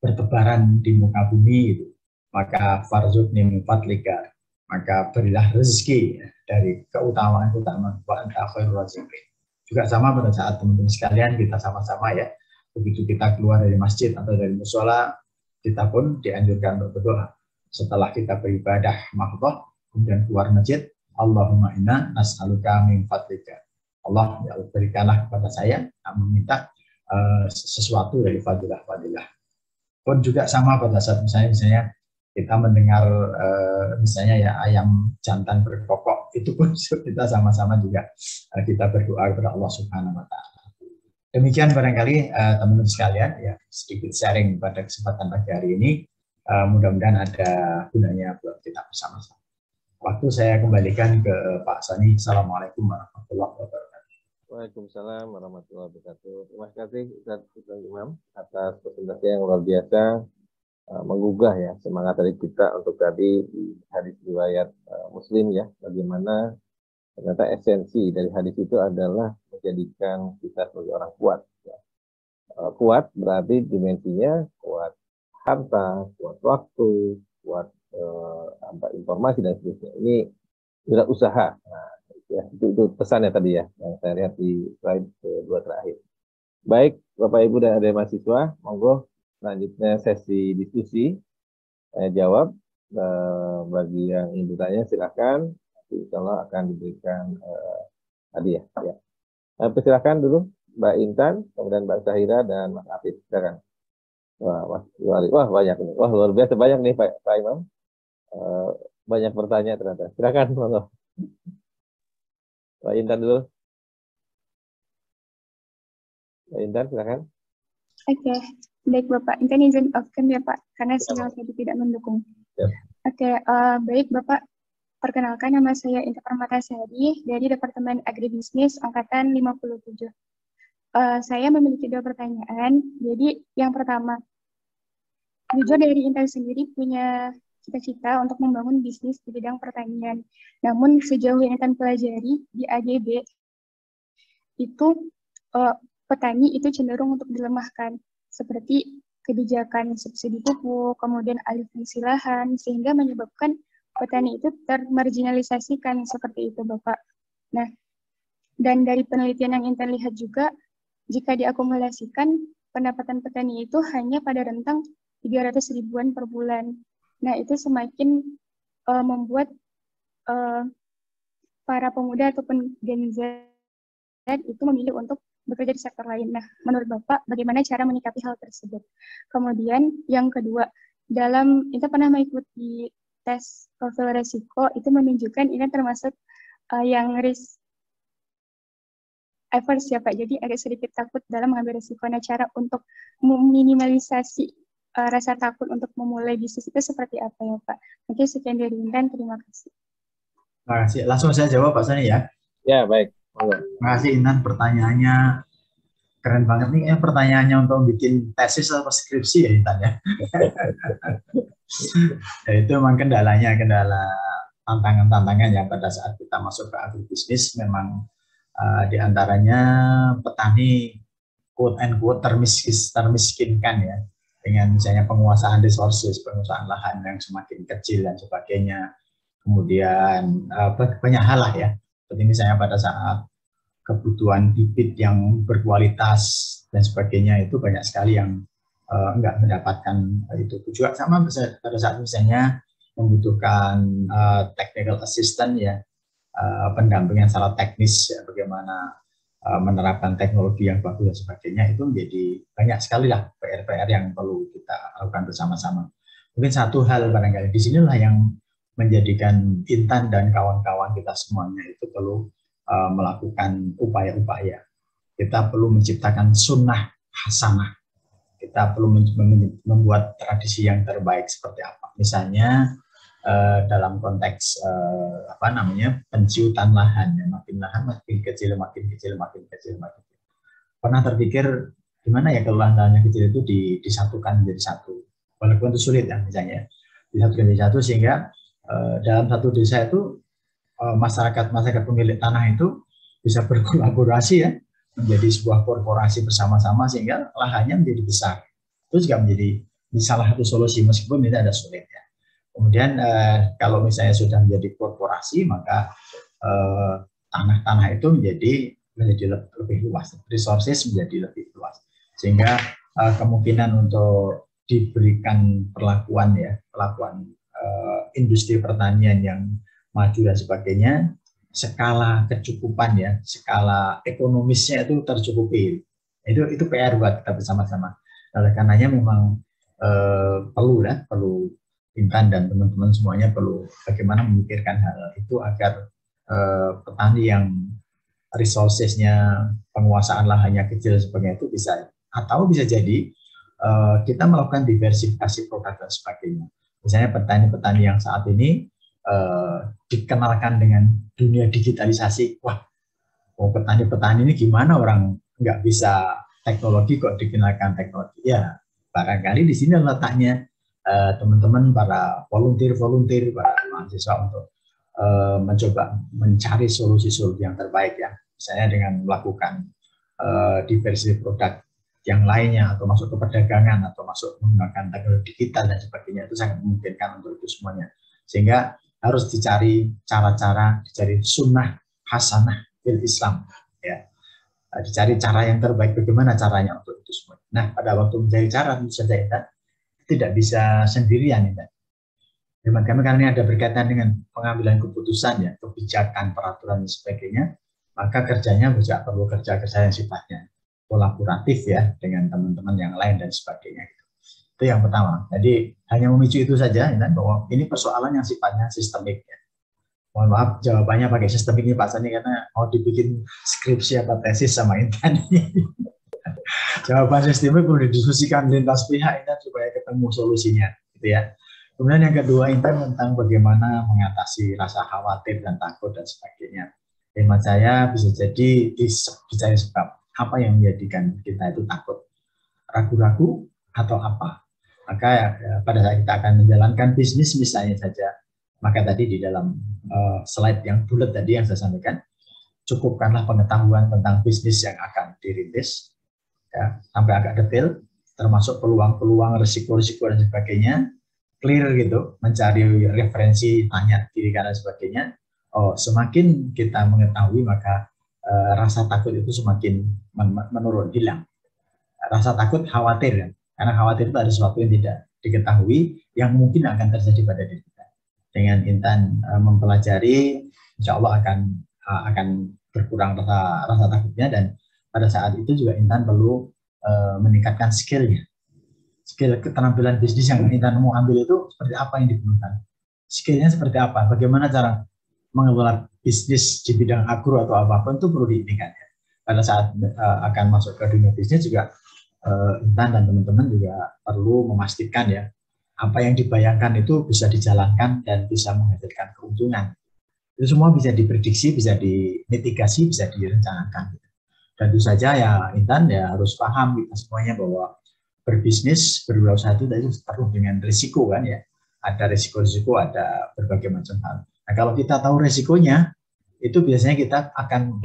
bertebaran di muka bumi gitu. Maka farzuqni min fadlika, maka berilah rezeki ya, dari keutamaan wa anta khairur raziqin. Juga sama pada saat teman-teman sekalian kita sama-sama ya, begitu kita keluar dari masjid atau dari musola, kita pun dianjurkan untuk berdoa. setelah kita beribadah mahdoh, kemudian keluar masjid, Allahumma inna nas'aluka min fadlika. Allah, ya Allah, berikanlah kepada saya, meminta sesuatu dari fadilah-fadilah. Pun juga sama pada saat misalnya kita mendengar misalnya ya ayam jantan berkokok, itu pun kita sama-sama juga kita berdoa kepada Allah Subhanahu wa Ta'ala. Demikian barangkali teman-teman sekalian, ya sedikit sharing pada kesempatan pagi hari ini. Mudah-mudahan ada gunanya buat kita bersama-sama. Waktu saya kembalikan ke Pak Sani. Assalamualaikum warahmatullahi wabarakatuh. Waalaikumsalam warahmatullahi wabarakatuh. Terima kasih Ustaz Imam atas presentasi yang luar biasa, menggugah ya semangat dari kita untuk tadi di hadis riwayat Muslim ya, bagaimana ternyata esensi dari hadis itu adalah menjadikan kita sebagai orang kuat. Ya. Kuat berarti dimensinya kuat harta, kuat waktu, kuat informasi dan seterusnya. Ini adalah usaha. Nah, ya, itu pesannya tadi ya, yang saya lihat di slide kedua terakhir. Baik, Bapak Ibu dan adik mahasiswa, monggo selanjutnya sesi diskusi. Saya jawab, bagi yang ingin bertanya silakan. Insya Allah akan diberikan hadiah. Ya. Silakan dulu Mbak Intan, kemudian Mbak Zahira dan Mas Afif. Silakan. Wah banyak nih, wah luar biasa banyak nih Pak Imam. Banyak bertanya ternyata. Silakan, monggo. Mbak Intan dulu. Mbak Intan, silakan. Oke, baik Bapak. Intan izin off-cam ya Pak, karena sinyal tadi tidak mendukung. Ya. Oke, baik Bapak. Perkenalkan, nama saya Intan Permatasari dari Departemen Agribisnis Angkatan 57. Saya memiliki 2 pertanyaan. Jadi yang pertama, jujur dari Intan sendiri punya cita-cita untuk membangun bisnis di bidang pertanian. Namun sejauh yang Intan pelajari di AGB, itu petani itu cenderung untuk dilemahkan, seperti kebijakan subsidi pupuk, kemudian alih fungsi lahan, sehingga menyebabkan petani itu termarginalisasikan seperti itu Bapak. Nah, dan dari penelitian yang Intan lihat juga, jika diakumulasikan, pendapatan petani itu hanya pada rentang 300 ribuan per bulan. Nah, itu semakin membuat para pemuda ataupun Gen Z itu memilih untuk bekerja di sektor lain. Nah, menurut Bapak, bagaimana cara menyikapi hal tersebut? Kemudian, yang kedua, kita pernah mengikuti tes profil resiko, itu menunjukkan ini termasuk yang risk averse ya Pak, jadi agak sedikit takut dalam mengambil resiko. Nah, cara untuk meminimalisasi rasa takut untuk memulai bisnis itu seperti apa ya Pak? Mungkin sekian dari Intan, terima kasih. Terima kasih. Langsung saya jawab Pak Sani ya. Ya, baik. Terima kasih Intan, pertanyaannya keren banget nih. Pertanyaannya untuk bikin tesis atau skripsi ya Intan ya. Ya itu memang kendala tantangan yang pada saat kita masuk ke agribisnis memang diantaranya petani quote and quote termiskinkan ya, dengan misalnya penguasaan resources, penguasaan lahan yang semakin kecil dan sebagainya. Kemudian banyak hal lah ya, seperti misalnya pada saat kebutuhan bibit yang berkualitas dan sebagainya, itu banyak sekali yang enggak mendapatkan itu. Juga sama pada saat misalnya membutuhkan technical assistant ya, pendampingan secara teknis ya, bagaimana menerapkan teknologi yang bagus dan sebagainya, itu menjadi banyak sekali lah PR-PR yang perlu kita lakukan bersama-sama. Mungkin satu hal barangkali di sinilah yang menjadikan Intan dan kawan-kawan kita semuanya itu perlu melakukan upaya-upaya. Kita perlu menciptakan sunnah hasanah. Kita perlu membuat tradisi yang terbaik seperti apa. Misalnya dalam konteks penciutan lahan ya, makin kecil. Pernah terpikir gimana ya kalau lahan-lahan kecil itu disatukan menjadi satu, walaupun itu sulit ya, misalnya disatukan menjadi satu, sehingga dalam satu desa itu masyarakat pemilik tanah itu bisa berkolaborasi ya, menjadi sebuah korporasi bersama-sama sehingga lahannya menjadi besar. Itu juga menjadi salah satu solusi meskipun ini ada sulit ya. Kemudian kalau misalnya sudah menjadi korporasi, maka tanah-tanah itu menjadi lebih luas, resources menjadi lebih luas, sehingga kemungkinan untuk diberikan perlakuan industri pertanian yang maju dan sebagainya, skala kecukupan ya, skala ekonomisnya itu tercukupi. Itu PR buat kita bersama-sama. Oleh karenanya memang perlu Intan dan teman-teman semuanya perlu bagaimana memikirkan hal itu agar petani yang resourcesnya, penguasaan lahannya kecil sebagainya itu bisa, atau bisa jadi kita melakukan diversifikasi produk dan sebagainya. Misalnya petani-petani yang saat ini dikenalkan dengan dunia digitalisasi, wah, petani-petani ini gimana orang nggak bisa teknologi kok dikenalkan teknologi. Ya, barangkali di sini letaknya teman-teman para volunteer, para mahasiswa untuk mencoba mencari solusi-solusi yang terbaik ya, misalnya dengan melakukan diversi produk yang lainnya, atau masuk ke perdagangan, atau masuk menggunakan teknologi digital dan sebagainya. Itu sangat memungkinkan untuk itu semuanya, sehingga harus dicari cara-cara, dicari sunnah hasanah fil Islam ya, dicari cara yang terbaik, bagaimana caranya untuk itu semua. Nah, pada waktu mencari cara tentu saja kita tidak bisa sendirian ya. Kami karena ini ada berkaitan dengan pengambilan keputusan ya, kebijakan, peraturan dan sebagainya, maka kerjanya juga perlu kerja-kerja yang sifatnya kolaboratif ya dengan teman-teman yang lain dan sebagainya. Itu yang pertama. Jadi hanya memicu itu saja ya, bahwa ini persoalan yang sifatnya sistemik ya. Mohon maaf jawabannya pakai sistemik ini Pak Sani karena mau dibikin skripsi atau tesis sama Intan. Jawaban sistemik perlu didiskusikan lintas pihak Intan supaya ketemu solusinya gitu ya. Kemudian yang kedua Intan tentang bagaimana mengatasi rasa khawatir dan takut dan sebagainya. Hemat saya bisa jadi dicari sebab apa yang menjadikan kita itu takut, ragu-ragu atau apa. Maka ya, pada saat kita akan menjalankan bisnis misalnya saja, maka tadi di dalam slide yang bulat tadi yang saya sampaikan, cukupkanlah pengetahuan tentang bisnis yang akan dirintis ya, sampai agak detail, termasuk peluang-peluang, risiko-risiko dan sebagainya, clear gitu, mencari referensi, tanya diri dan sebagainya. Oh, semakin kita mengetahui maka rasa takut itu semakin menurun, hilang. Rasa takut, khawatir ya, karena khawatir itu ada sesuatu yang tidak diketahui yang mungkin akan terjadi pada diri kita. Dengan Intan mempelajari, insya Allah akan berkurang rasa takutnya, dan pada saat itu juga Intan perlu meningkatkan skillnya. Skill keterampilan bisnis yang Intan mau ambil itu seperti apa yang diperlukan. Skillnya seperti apa, bagaimana cara mengelola bisnis di bidang agro atau apapun itu perlu diinginkan ya. Pada saat akan masuk ke dunia bisnis juga Intan dan teman-teman juga perlu memastikan ya apa yang dibayangkan itu bisa dijalankan dan bisa menghasilkan keuntungan. Itu semua bisa diprediksi, bisa dimitigasi, bisa direncanakan. Dan tentu saja ya Intan ya harus paham kita semuanya bahwa berbisnis, berwirausaha itu penuh dengan risiko kan ya. Ada risiko-risiko, ada berbagai macam hal. Nah, kalau kita tahu risikonya, itu biasanya kita akan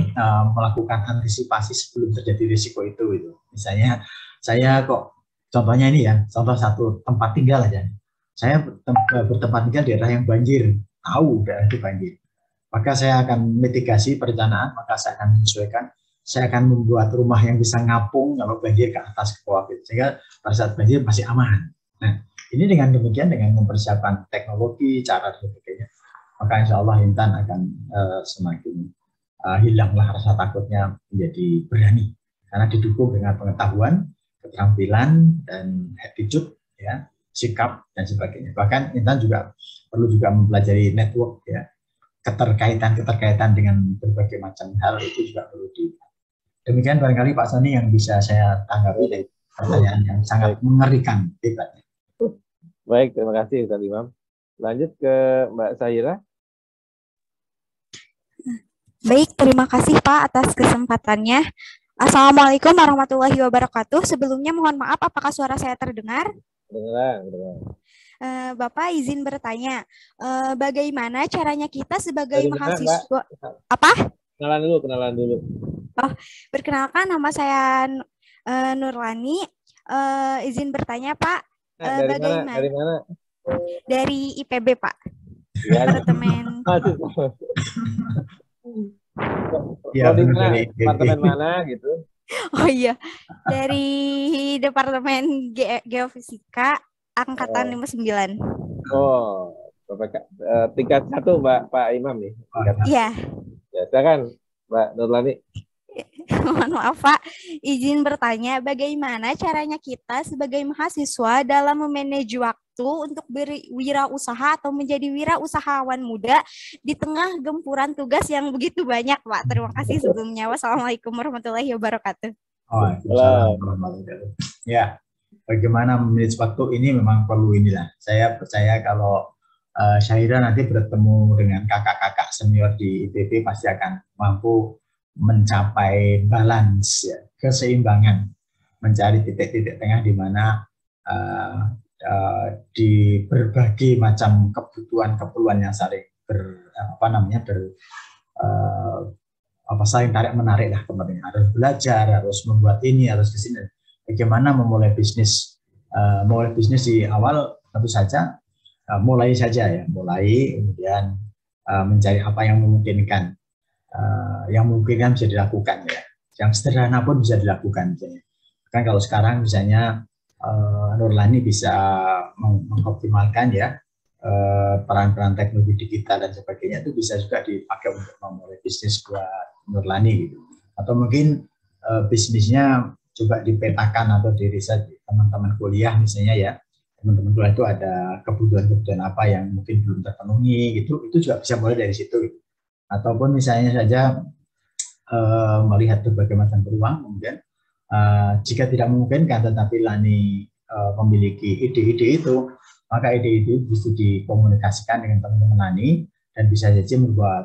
melakukan antisipasi sebelum terjadi risiko itu. Misalnya saya kok, contohnya ini ya, contoh satu tempat tinggal aja. Saya bertempat tinggal di daerah yang banjir, tahu daerah itu banjir. Maka saya akan mitigasi perencanaan, maka saya akan menyesuaikan, saya akan membuat rumah yang bisa ngapung kalau banjir ke atas ke bawah, sehingga pada saat banjir masih aman. Nah, ini dengan demikian, dengan mempersiapkan teknologi, cara dan sebagainya, maka insya Allah Intan akan semakin hilanglah rasa takutnya menjadi berani, karena didukung dengan pengetahuan, keterampilan, dan attitude, ya, sikap, dan sebagainya. Bahkan Intan juga perlu juga mempelajari network, ya, keterkaitan dengan berbagai macam hal itu juga perlu di. Demikian barangkali Pak Sani yang bisa saya tanggapi dari pertanyaan yang sangat mengerikan debatnya. Baik, terima kasih Ustaz Imam. Lanjut ke Mbak Sahira. Baik, terima kasih Pak atas kesempatannya. Assalamualaikum warahmatullahi wabarakatuh. Sebelumnya mohon maaf, apakah suara saya terdengar? Dengar. Bapak izin bertanya, bagaimana caranya kita sebagai Dari mana, mahasiswa? Mbak? Apa? Kenalan dulu. Oh, perkenalkan nama saya Nurlani. Izin bertanya Pak, bagaimana? Dari mana? Dari IPB Pak. Ya, Departemen. Ya, dari departemen mana gitu? Oh iya, dari Departemen Geofisika Angkatan 59. Oh, tingkat 1 Pak Imam nih. Iya. Ya, silakan Mbak Nurlani. Mohon maaf Pak, izin bertanya bagaimana caranya kita sebagai mahasiswa dalam memanage waktu untuk berwirausaha atau menjadi wirausahawan muda di tengah gempuran tugas yang begitu banyak Pak. Terima kasih sebelumnya. Wassalamualaikum warahmatullahi wabarakatuh. Waalaikumsalam warahmatullahi wabarakatuh. Ya, bagaimana memanage waktu ini memang perlu inilah. Saya percaya kalau Syahira nanti bertemu dengan kakak-kakak senior di IPB pasti akan mampu mencapai balance, ya, keseimbangan, mencari titik-titik tengah di mana di berbagai macam kebutuhan yang saling saling tarik menarik lah kepentingan. Harus belajar, harus membuat ini, harus ke sini. Bagaimana memulai bisnis? Mulai bisnis di awal tentu saja mulai saja ya, kemudian mencari apa yang memungkinkan. Yang mungkin kan bisa dilakukan ya, yang sederhana pun bisa dilakukan misalnya. Kan kalau sekarang misalnya Nurlani bisa mengoptimalkan ya peran-peran teknologi digital dan sebagainya, itu bisa juga dipakai untuk memulai bisnis buat Nurlani gitu. Atau mungkin bisnisnya coba dipetakan atau diriset teman-teman kuliah misalnya ya, teman-teman kuliah itu ada kebutuhan-kebutuhan apa yang mungkin belum terpenuhi gitu, itu juga bisa mulai dari situ gitu. Ataupun misalnya saja melihat berbagai macam peluang, kemudian jika tidak memungkinkan tetapi Lani memiliki ide-ide itu, maka ide-ide bisa dikomunikasikan dengan teman-teman Lani dan bisa saja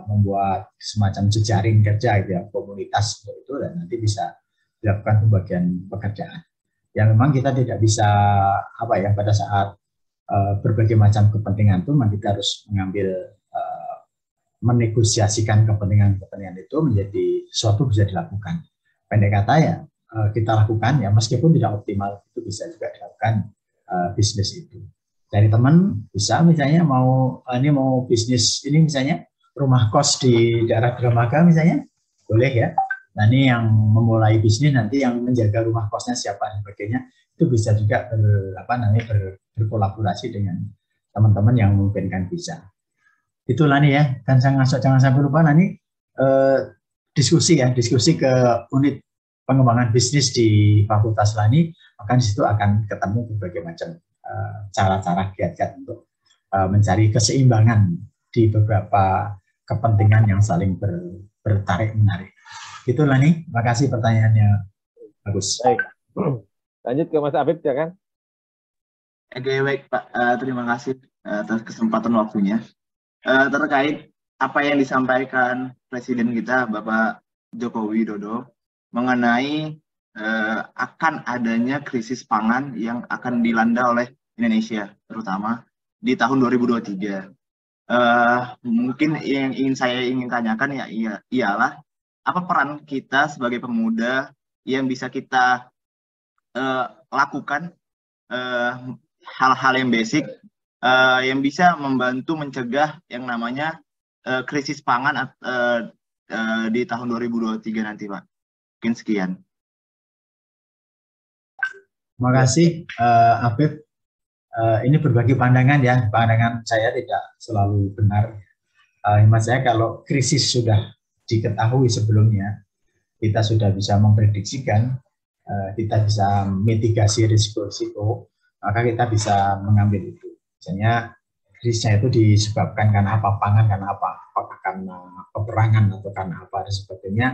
membuat semacam jejaring kerja gitu ya, komunitas untuk itu, dan nanti bisa dilakukan pembagian pekerjaan. Ya memang kita tidak bisa pada saat berbagai macam kepentingan itu memang kita harus menegosiasikan kepentingan-kepentingan itu menjadi sesuatu bisa dilakukan. Pendek kata ya kita lakukan ya, meskipun tidak optimal itu bisa juga dilakukan bisnis itu. Dari teman bisa misalnya mau bisnis ini misalnya rumah kos di daerah Dramaga misalnya, boleh ya. Nah ini yang memulai bisnis nanti yang menjaga rumah kosnya siapa dan sebagainya, itu bisa juga berkolaborasi dengan teman-teman yang memungkinkan bisa. Itu Lani ya, kan jangan sampai lupa Lani diskusi ke unit pengembangan bisnis di Fakultas Lani, maka di situ akan ketemu berbagai macam cara-cara kiat-kiat untuk mencari keseimbangan di beberapa kepentingan yang saling bertarik menarik. Itu Lani, terima kasih pertanyaannya bagus. Baik. Lanjut ke Mas Afif ya kan? Oke, baik Pak, terima kasih atas kesempatan waktunya. Terkait apa yang disampaikan Presiden kita Bapak Joko Widodo mengenai akan adanya krisis pangan yang akan dilanda oleh Indonesia terutama di tahun 2023. Mungkin yang saya ingin tanyakan ialah apa peran kita sebagai pemuda yang bisa kita lakukan, hal-hal yang basic yang bisa membantu mencegah yang namanya krisis pangan di tahun 2023 nanti, Pak. Mungkin sekian. Terima kasih, Afif. Ini berbagi pandangan ya. Pandangan saya tidak selalu benar. Hemat saya kalau krisis sudah diketahui sebelumnya, kita sudah bisa memprediksikan, kita bisa mitigasi risiko-risiko, maka kita bisa mengambil itu. Misalnya krisisnya itu disebabkan karena apa, pangan karena apa, apakah karena peperangan atau karena apa dan sebagainya,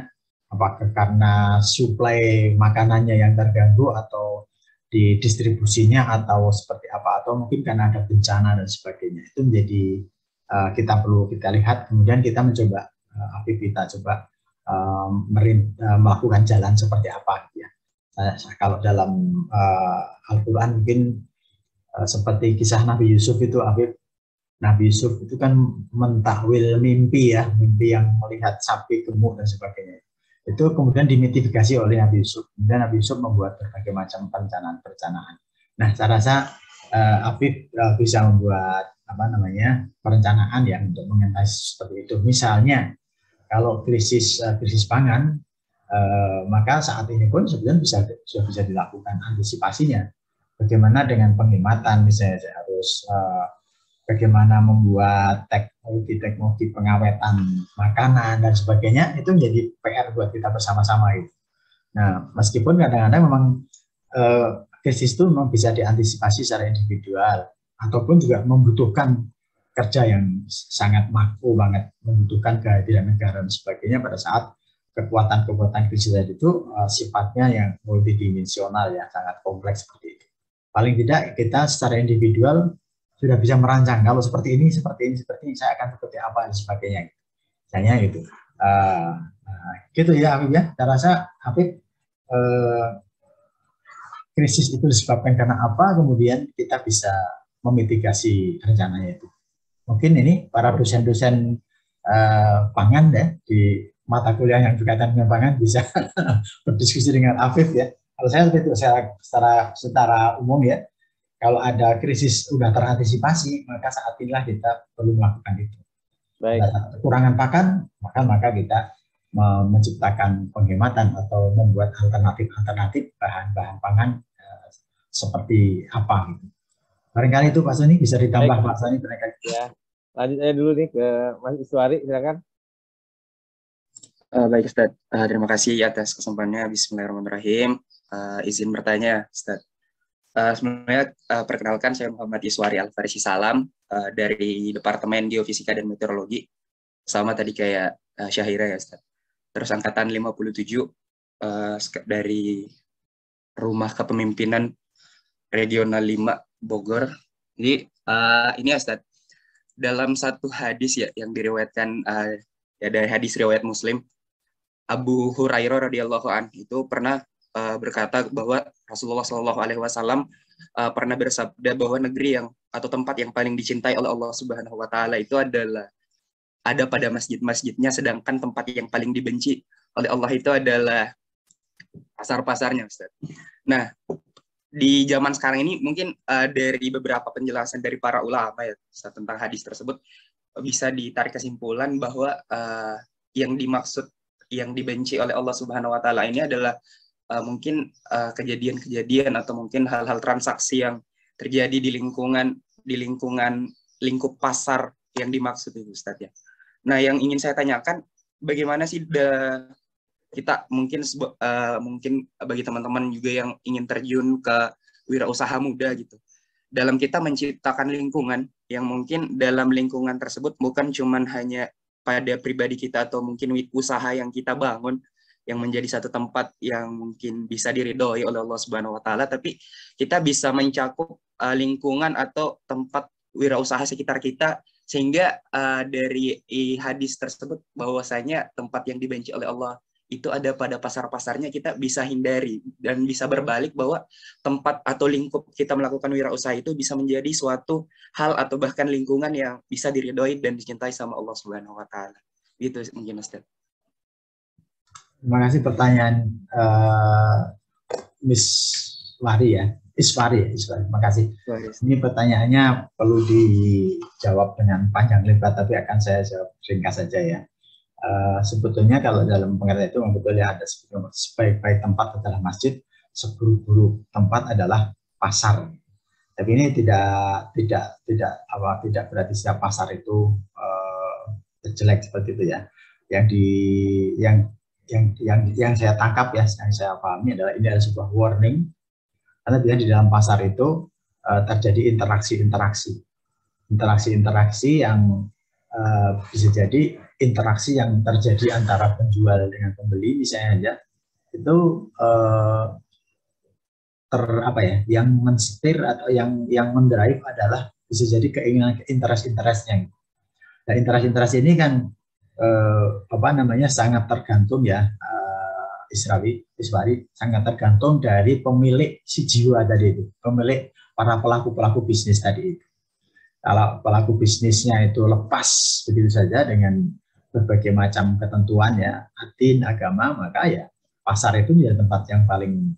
apakah karena suplai makanannya yang terganggu atau di distribusinya atau seperti apa, atau mungkin karena ada bencana dan sebagainya. Itu menjadi kita lihat, kemudian kita mencoba melakukan jalan seperti apa ya. Kalau dalam Al-Quran mungkin seperti kisah Nabi Yusuf itu, Nabi Yusuf itu kan mentakwil mimpi ya, mimpi yang melihat sapi gemuk dan sebagainya. Itu kemudian dimitifikasi oleh Nabi Yusuf. Kemudian Nabi Yusuf membuat berbagai macam perencanaan. Nah, saya rasa Afif bisa membuat perencanaan ya untuk mengatasi seperti itu. Misalnya kalau krisis pangan, maka saat ini pun sebenarnya sudah bisa dilakukan antisipasinya. Bagaimana dengan penghematan, misalnya saya harus bagaimana membuat teknologi pengawetan makanan dan sebagainya, itu menjadi PR buat kita bersama-sama gitu. Nah, meskipun kadang-kadang memang krisis itu memang bisa diantisipasi secara individual, ataupun juga membutuhkan kerja yang sangat makro banget, membutuhkan kehadiran negara dan sebagainya pada saat kekuatan-kekuatan krisis itu sifatnya yang multidimensional ya, sangat kompleks seperti itu. Paling tidak kita secara individual sudah bisa merancang, kalau seperti ini, saya akan seperti apa dan sebagainya. Misalnya gitu. Gitu ya Habib ya. Saya rasa Habib, krisis itu disebabkan karena apa, kemudian kita bisa memitigasi rencananya itu. Mungkin ini para dosen-dosen pangan ya, di mata kuliah yang berkaitan dengan pangan bisa berdiskusi dengan Afif ya. Kalau saya seperti itu, secara umum ya, kalau ada krisis sudah terantisipasi, maka saat inilah kita perlu melakukan itu. Baik. Ada kekurangan pakan, maka kita menciptakan penghematan atau membuat alternatif bahan-bahan pangan seperti apa gitu. Barangkali itu Pak Soni bisa ditambah. Baik. Pak Soni barangkali. Ya. Lanjut aja dulu nih ke Mas Iswari, silakan. Baik Ustaz, terima kasih atas kesempatannya. Bismillahirrahmanirrahim. Izin bertanya Ustaz. Sebenarnya perkenalkan, saya Muhammad Iswari Al-Farisi Salam dari Departemen Geofisika dan Meteorologi. Sama tadi kayak Syahira ya Ustaz. Terus angkatan 57 dari Rumah Kepemimpinan Regional 5 Bogor. Jadi ini ya Ustaz, dalam satu hadis ya yang diriwayatkan ya dari hadis riwayat Muslim, Abu Hurairah radhiyallahu anhu itu pernah berkata bahwa Rasulullah Shallallahu Alaihi Wasallam pernah bersabda bahwa negeri yang atau tempat yang paling dicintai oleh Allah Subhanahu Wa Taala itu adalah ada pada masjid-masjidnya, sedangkan tempat yang paling dibenci oleh Allah itu adalah pasar-pasarnya, Ustaz. Nah, di zaman sekarang ini mungkin dari beberapa penjelasan dari para ulama ya Ustaz, tentang hadis tersebut bisa ditarik kesimpulan bahwa yang dimaksud yang dibenci oleh Allah Subhanahu Wa Taala ini adalah mungkin kejadian-kejadian atau mungkin hal-hal transaksi yang terjadi di lingkungan lingkup pasar yang dimaksud itu Ustaz ya. Nah, yang ingin saya tanyakan, bagaimana sih kita mungkin bagi teman-teman juga yang ingin terjun ke wirausaha muda gitu, dalam kita menciptakan lingkungan yang mungkin dalam lingkungan tersebut bukan cuman hanya pada pribadi kita atau mungkin usaha yang kita bangun yang menjadi satu tempat yang mungkin bisa diridhoi oleh Allah Subhanahu Wa Taala, tapi kita bisa mencakup lingkungan atau tempat wirausaha sekitar kita, sehingga dari hadis tersebut bahwasanya tempat yang dibenci oleh Allah itu ada pada pasar-pasarnya, kita bisa hindari dan bisa berbalik bahwa tempat atau lingkup kita melakukan wirausaha itu bisa menjadi suatu hal atau bahkan lingkungan yang bisa diridhoi dan dicintai sama Allah Subhanahu Wa Taala. Gitu mungkin Ustaz. Terima kasih pertanyaan Miss Wari ya. Iswari. Terima kasih. Ini pertanyaannya perlu dijawab dengan panjang lebar, tapi akan saya jawab ringkas saja ya. Sebetulnya kalau dalam pengertian itu sebetulnya ada sebaik-baik tempat adalah masjid, seburuk-buruk tempat adalah pasar. Tapi ini tidak berarti setiap pasar itu jelek seperti itu ya. Yang saya tangkap ya, yang saya pahami adalah ini adalah sebuah warning, karena biasanya di dalam pasar itu terjadi interaksi yang bisa jadi interaksi yang terjadi antara penjual dengan pembeli misalnya aja, itu yang mensetir atau yang mendrive adalah bisa jadi keinginan interest-interestnya. Nah, interest ini kan sangat tergantung ya, Iswari, sangat tergantung dari pemilik si jiwa tadi itu, pemilik para pelaku bisnis tadi itu. Kalau pelaku bisnisnya itu lepas begitu saja dengan berbagai macam ketentuan ya, atin, agama, maka ya pasar itu menjadi tempat yang paling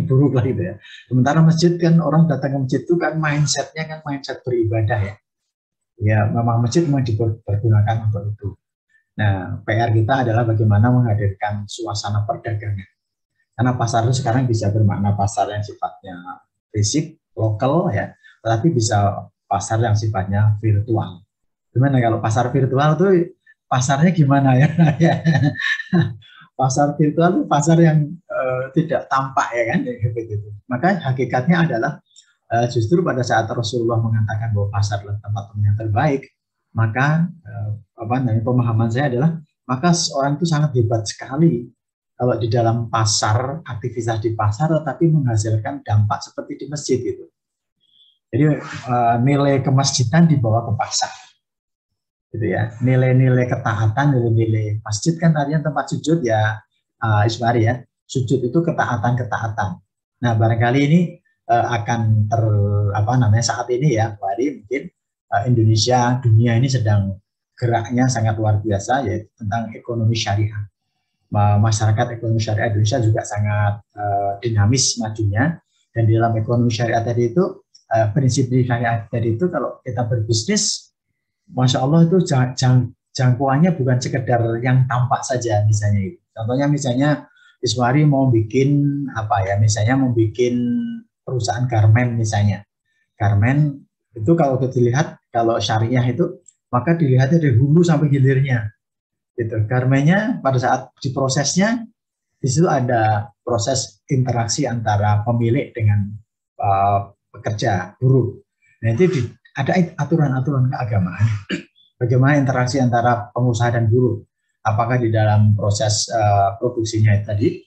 buruk lah gitu ya. Sementara masjid kan, orang datang ke masjid itu kan mindsetnya kan mindset beribadah ya. Ya memang masjid memang dipergunakan untuk itu. Nah, PR kita adalah bagaimana menghadirkan suasana perdagangan. Karena pasar itu sekarang bisa bermakna pasar yang sifatnya fisik, lokal ya, tetapi bisa pasar yang sifatnya virtual. Gimana kalau pasar virtual tuh pasarnya gimana ya? Pasar virtual itu pasar yang tidak tampak ya kan, begitu. Maka hakikatnya adalah justru pada saat Rasulullah mengatakan bahwa pasar adalah tempat yang terbaik, maka pemahaman saya adalah maka seorang itu sangat hebat sekali kalau di dalam pasar, aktivitas di pasar tetapi menghasilkan dampak seperti di masjid gitu. Jadi nilai kemasjidan dibawa ke pasar. Gitu ya. Nilai-nilai ketaatan, nilai-nilai masjid kan artinya tempat sujud ya, Ismari ya. Sujud itu ketaatan-ketaatan. Nah, barangkali ini akan saat ini ya, Ismari, mungkin Indonesia, dunia ini sedang geraknya sangat luar biasa yaitu tentang ekonomi syariah. Masyarakat ekonomi syariah Indonesia juga sangat dinamis majunya, dan di dalam ekonomi syariah tadi itu prinsip syariah tadi itu kalau kita berbisnis, Masya Allah itu jangkauannya bukan sekedar yang tampak saja misalnya. Contohnya misalnya Iswari mau bikin misalnya mau bikin perusahaan garmen misalnya. Garmen itu kalau kita lihat kalau syariah itu maka dilihatnya dari hulu sampai hilirnya. Gitu. Garmennya pada saat diprosesnya di situ ada proses interaksi antara pemilik dengan pekerja, buruh. Nah itu ada aturan-aturan keagamaan. Bagaimana interaksi antara pengusaha dan buruh? Apakah di dalam proses produksinya tadi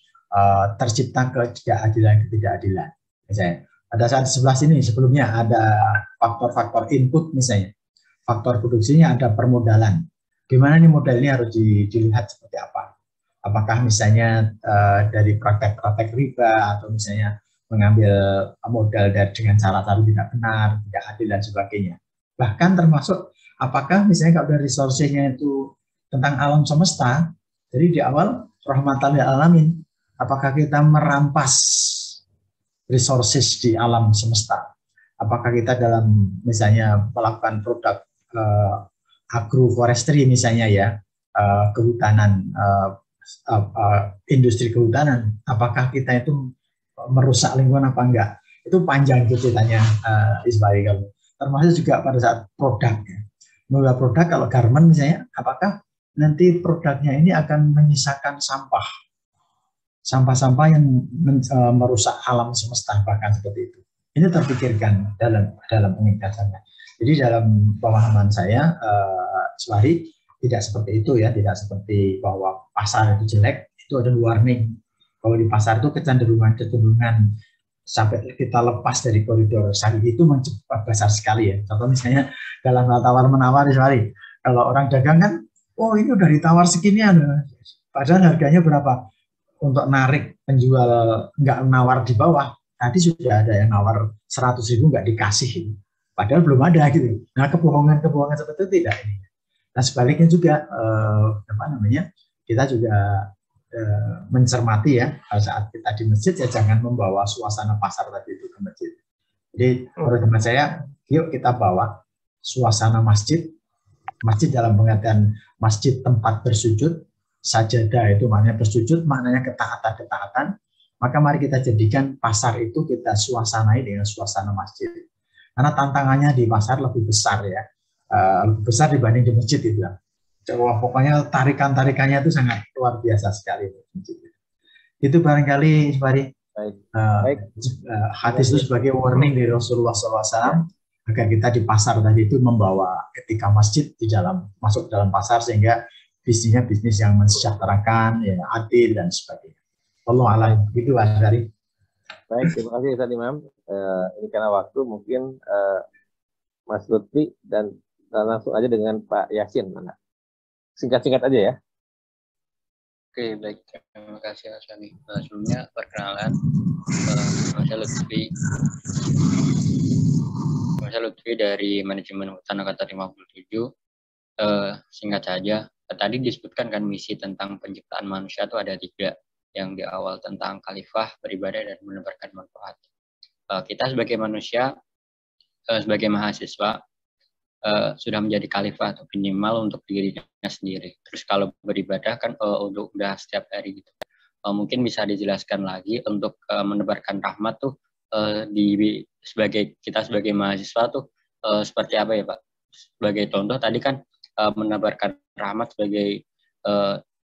tercipta ketidakadilan? Misalnya, pada saat sebelah sini sebelumnya ada faktor-faktor input misalnya. Faktor produksinya ada permodalan. Gimana nih modal ini harus dilihat seperti apa? Apakah misalnya dari praktek-praktek riba atau misalnya mengambil modal dengan cara-cara tidak benar, tidak adil dan sebagainya. Bahkan termasuk apakah misalnya kalau dari resource-nya itu tentang alam semesta, jadi di awal rahmatan lil alamin, apakah kita merampas resources di alam semesta? Apakah kita dalam misalnya melakukan produk agroforestry misalnya ya, kehutanan, industri kehutanan, apakah kita itu merusak lingkungan apa enggak? Itu panjang ceritanya, Ismail. Termasuk juga pada saat produk. Mulai produk kalau garment misalnya, apakah nanti produknya ini akan menyisakan sampah-sampah yang merusak alam semesta bahkan seperti itu. Ini terpikirkan dalam pengikatannya. Jadi dalam pemahaman saya, Ismail, tidak seperti itu ya, tidak seperti bahwa pasar itu jelek, itu ada warning. Kalau di pasar itu kecenderungan sampai kita lepas dari koridor syariah itu besar sekali ya. Contoh misalnya dalam tawar-menawar Iswari, kalau orang dagang kan, oh ini udah ditawar seginian, padahal harganya berapa? Untuk narik penjual nggak nawar di bawah, tadi sudah ada yang nawar 100.000 nggak dikasih, padahal belum ada gitu. Nah kebohongan seperti itu tidak ini. Nah sebaliknya juga kita juga mencermati ya saat kita di masjid ya jangan membawa suasana pasar tadi itu ke masjid. Jadi menurut saya yuk kita bawa suasana masjid dalam pengertian masjid tempat bersujud, sajadah itu maknanya bersujud, maknanya ketaatan, maka mari kita jadikan pasar itu kita suasanai dengan suasana masjid. Karena tantangannya di pasar lebih besar ya, lebih besar dibanding di masjid itu ya. Wah, pokoknya tarikannya itu sangat luar biasa sekali. Itu barangkali hadis itu sebagai warning dari Rasulullah SAW agar kita di pasar tadi itu membawa etika masjid masuk dalam pasar sehingga bisnisnya bisnis yang mensejahterakan, ya, adil dan sebagainya. Allah alam itu Azhari. Baik, terima kasih Ustaz Imam. Ini karena waktu mungkin Mas Lutfi dan langsung aja dengan Pak Yasin mana? Singkat-singkat aja ya. Oke, baik. Terima kasih Mas Fahmi. Sebelumnya perkenalan, Mas Lutfi dari Manajemen Hutan Angkatan 57. Singkat saja, tadi disebutkan kan misi tentang penciptaan manusia itu ada 3, yang di awal tentang khalifah, beribadah, dan menebarkan manfaat. Kita sebagai manusia, sebagai mahasiswa, sudah menjadi khalifah atau minimal untuk dirinya sendiri. Terus kalau beribadah kan udah setiap hari gitu. Mungkin bisa dijelaskan lagi untuk menebarkan rahmat tuh sebagai mahasiswa tuh seperti apa ya Pak? Sebagai contoh tadi kan menebarkan rahmat sebagai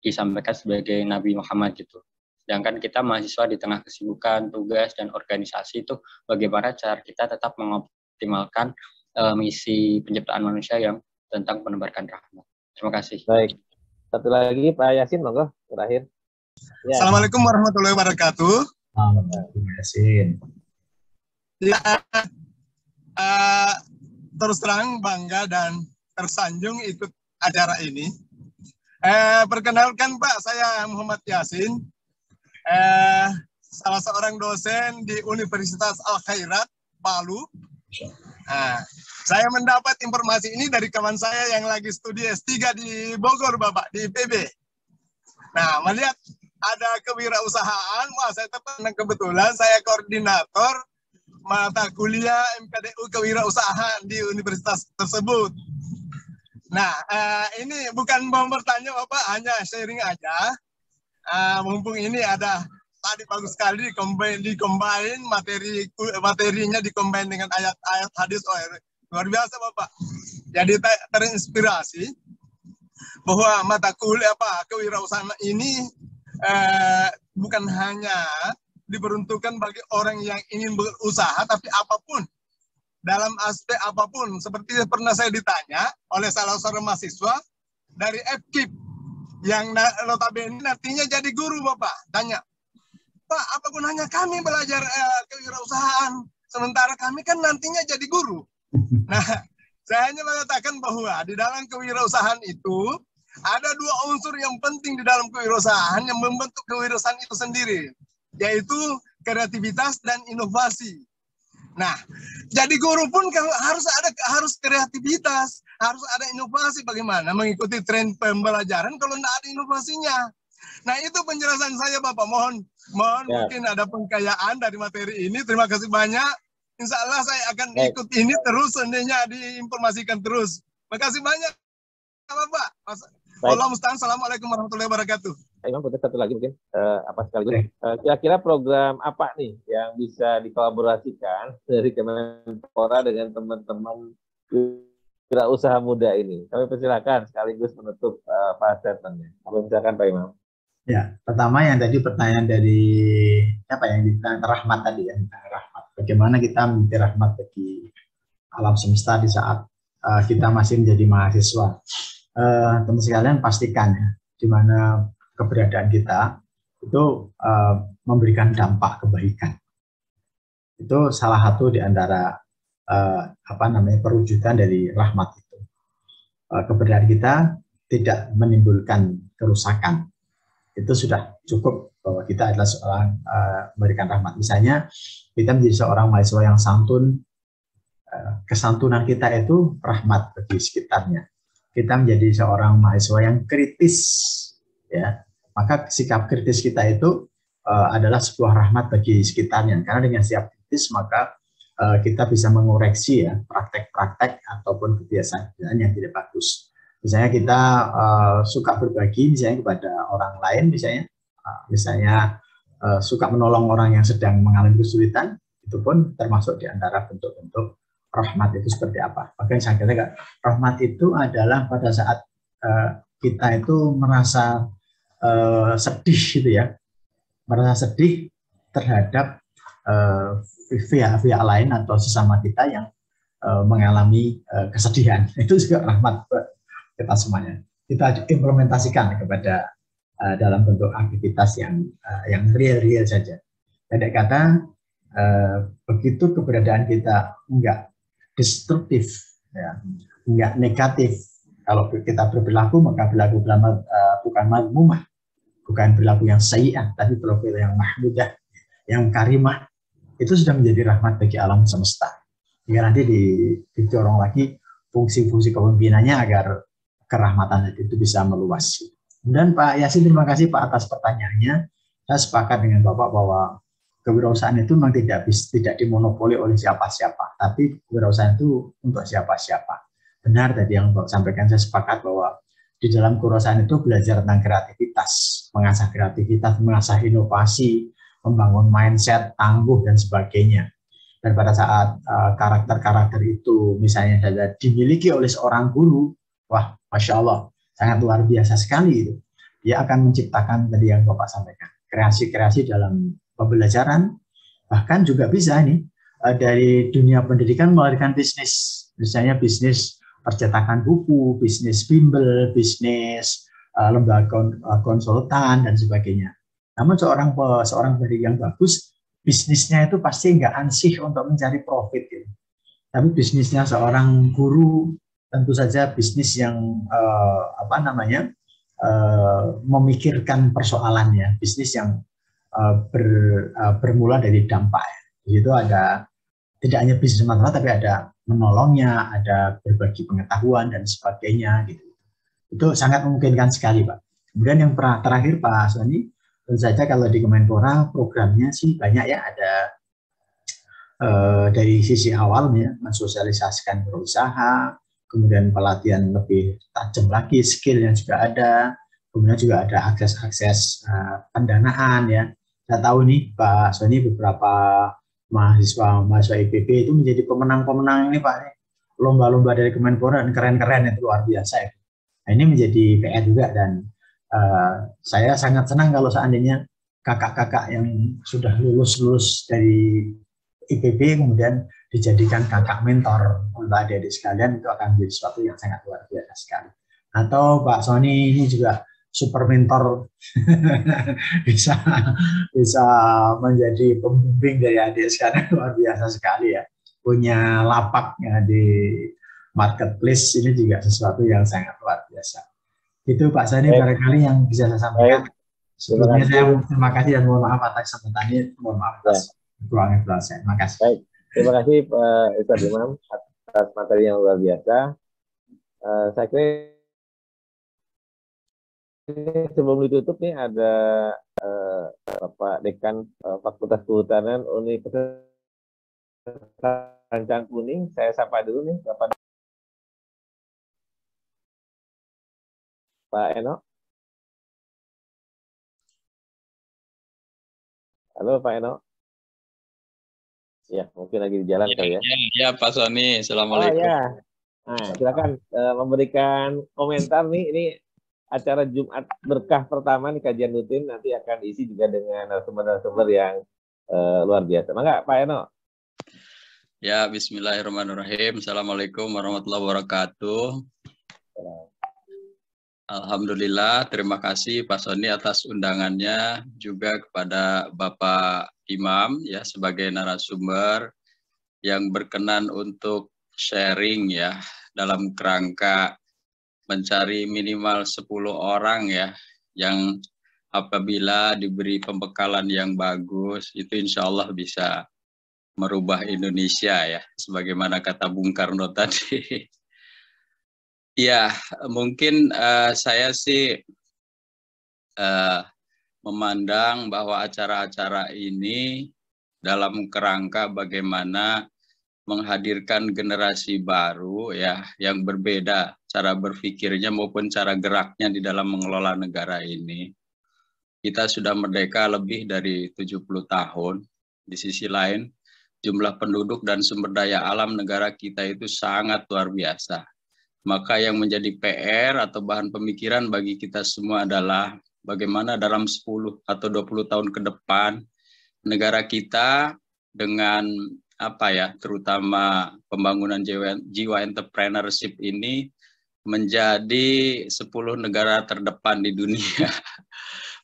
disampaikan sebagai Nabi Muhammad gitu. Sedangkan kita mahasiswa di tengah kesibukan, tugas, dan organisasi itu bagaimana cara kita tetap mengoptimalkan misi penciptaan manusia yang tentang penebarkan rahmat. Terima kasih. Baik. Satu lagi Pak Yasin, monggo terakhir. Ya. Assalamualaikum warahmatullahi wabarakatuh. Terima kasih. Ya, terus terang bangga dan tersanjung ikut acara ini. Perkenalkan Pak, saya Muhammad Yasin, salah seorang dosen di Universitas Al-Khairat, Palu. Saya mendapat informasi ini dari kawan saya yang lagi studi S3 di Bogor, Bapak, di IPB. Nah, melihat ada kewirausahaan, saya tepat kebetulan saya koordinator mata kuliah MKDU kewirausahaan di universitas tersebut. Nah, ini bukan mau bertanya Bapak, hanya sharing aja. Mumpung ini ada tadi bagus sekali dicombine materinya dicombine dengan ayat-ayat hadis. Luar biasa Bapak. Jadi terinspirasi bahwa mata kuliah kewirausahaan ini bukan hanya diperuntukkan bagi orang yang ingin berusaha, tapi apapun, dalam aspek apapun. Seperti pernah saya ditanya oleh salah seorang mahasiswa dari FKIP yang notabene nantinya jadi guru Bapak. Tanya, Pak, apa gunanya kami belajar kewirausahaan sementara kami kan nantinya jadi guru? Nah, saya hanya mengatakan bahwa di dalam kewirausahaan itu ada dua unsur yang penting di dalam kewirausahaan yang membentuk kewirausahaan itu sendiri, yaitu kreativitas dan inovasi. Nah, jadi guru pun harus kreativitas, harus ada inovasi. Bagaimana mengikuti tren pembelajaran kalau tidak ada inovasinya? Nah, itu penjelasan saya Bapak. Mohon mungkin ada pengkayaan dari materi ini. Terima kasih banyak. Insya Allah saya akan ikut ini terus, seandainya diinformasikan terus. Terima kasih banyak Bapak. Allah musta'an. Assalamualaikum warahmatullahi wabarakatuh. Imam, butuh satu lagi mungkin sekaligus. Kira-kira program apa nih yang bisa dikolaborasikan dari Kemenpora dengan teman-teman wirausaha muda ini? Kami persilakan sekaligus menutup statementnya. Silakan Pak Imam. Ya, pertama yang tadi pertanyaan dari yang ditanya Rahmat tadi ya, Rahmat. Bagaimana kita memberi rahmat bagi alam semesta di saat kita masih menjadi mahasiswa? Teman sekalian pastikan ya, di mana keberadaan kita itu memberikan dampak kebaikan. Itu salah satu di antara perwujudan dari rahmat itu. Keberadaan kita tidak menimbulkan kerusakan. Itu sudah cukup bahwa kita adalah seorang memberikan rahmat. Misalnya kita menjadi seorang mahasiswa yang santun, kesantunan kita itu rahmat bagi sekitarnya. Kita menjadi seorang mahasiswa yang kritis, ya, maka sikap kritis kita itu adalah sebuah rahmat bagi sekitarnya. Karena dengan sikap kritis maka kita bisa mengoreksi ya praktek-praktek ataupun kebiasaan yang tidak bagus. Misalnya kita suka berbagi misalnya kepada orang lain, misalnya suka menolong orang yang sedang mengalami kesulitan, itu pun termasuk di antara bentuk-bentuk rahmat itu seperti apa. Makanya saya katakan rahmat itu adalah pada saat kita itu merasa sedih gitu ya, merasa sedih terhadap pihak lain atau sesama kita yang mengalami kesedihan. Itu juga rahmat buat kita semuanya. Kita implementasikan kepada dalam bentuk aktivitas yang real saja. Pendek kata, begitu keberadaan kita enggak destruktif, ya, enggak negatif. Kalau kita berperilaku maka berlaku bukan mazmumah, bukan perilaku yang sayyi'ah, tapi perilaku yang mahmudah, yang karimah. Itu sudah menjadi rahmat bagi alam semesta. Hingga nanti didorong lagi fungsi-fungsi kepemimpinannya agar kerahmatan itu bisa meluas. Kemudian Pak Yasin, terima kasih Pak atas pertanyaannya. Saya sepakat dengan Bapak bahwa kewirausahaan itu memang tidak dimonopoli oleh siapa-siapa, tapi kewirausahaan itu untuk siapa-siapa. Benar tadi yang Bapak sampaikan, saya sepakat bahwa di dalam kewirausahaan itu belajar tentang kreativitas, mengasah inovasi, membangun mindset, tangguh dan sebagainya. Dan pada saat karakter-karakter itu misalnya saja dimiliki oleh seorang guru, wah, Masya Allah, sangat luar biasa sekali itu. Dia akan menciptakan tadi yang Bapak sampaikan, kreasi-kreasi dalam pembelajaran, bahkan juga bisa nih dari dunia pendidikan melahirkan bisnis, misalnya bisnis percetakan buku, bisnis bimbel, bisnis lembaga konsultan dan sebagainya. Namun seorang pendidik yang bagus, bisnisnya itu pasti nggak ansih untuk mencari profit gitu. Tapi bisnisnya seorang guru tentu saja bisnis yang memikirkan persoalannya, bisnis yang bermula dari dampak. Di situ ada tidak hanya bisnis semata, tapi ada menolongnya, ada berbagi pengetahuan dan sebagainya gitu. Itu sangat memungkinkan sekali, Pak. Kemudian yang terakhir, Pak Soni, tentu saja kalau di Kemenpora programnya sih banyak ya, ada dari sisi awalnya mensosialisasikan berusaha, kemudian pelatihan lebih tajam lagi, skill yang juga ada, kemudian juga ada akses pendanaan ya. Saya tahu nih Pak Soni beberapa mahasiswa IPB itu menjadi pemenang-pemenang ini Pak, lomba-lomba dari Kemenpora dan keren-keren, itu luar biasa ya. Nah, ini menjadi PR juga, dan saya sangat senang kalau seandainya kakak-kakak yang sudah lulus dari IPB kemudian dijadikan kakak mentor untuk adik-adik sekalian, itu akan menjadi sesuatu yang sangat luar biasa sekali. Atau Pak Soni ini juga super mentor bisa menjadi pembimbing dari adik sekalian, luar biasa sekali ya. Punya lapak ya di marketplace, ini juga sesuatu yang sangat luar biasa. Itu Pak Soni barangkali yang bisa saya sampaikan. Sebelumnya saya terima kasih dan mohon maaf atas kesempatannya, mohon maaf atas kekurangan saya. Terima kasih. Baik, terima kasih Pak Ustadz Imam atas materi yang luar biasa. Saya kira sebelum ditutup nih ada Bapak Dekan Fakultas Kehutanan Universitas Rancang Kuning. Saya sapa dulu nih Bapak Eno. Halo Pak Eno. Ya, mungkin lagi di jalan kali ya. Ya, Pak Soni. Assalamualaikum. Oh ya. Nah, silakan memberikan komentar nih. Ini acara Jumat Berkah pertama nih, kajian rutin, nanti akan diisi juga dengan narasumber-narasumber yang luar biasa. Maka Pak Eno. Ya, bismillahirrahmanirrahim. Assalamualaikum warahmatullahi wabarakatuh. Alhamdulillah, terima kasih Pak Soni atas undangannya, juga kepada Bapak Imam ya sebagai narasumber yang berkenan untuk sharing ya dalam kerangka mencari minimal 10 orang ya yang apabila diberi pembekalan yang bagus itu insya Allah bisa merubah Indonesia ya, sebagaimana kata Bung Karno tadi. Ya, mungkin saya sih memandang bahwa acara-acara ini dalam kerangka bagaimana menghadirkan generasi baru ya yang berbeda cara berpikirnya maupun cara geraknya di dalam mengelola negara ini. Kita sudah merdeka lebih dari 70 tahun. Di sisi lain, jumlah penduduk dan sumber daya alam negara kita itu sangat luar biasa. Maka yang menjadi PR atau bahan pemikiran bagi kita semua adalah bagaimana dalam 10 atau 20 tahun ke depan negara kita dengan terutama pembangunan jiwa entrepreneurship ini menjadi 10 negara terdepan di dunia.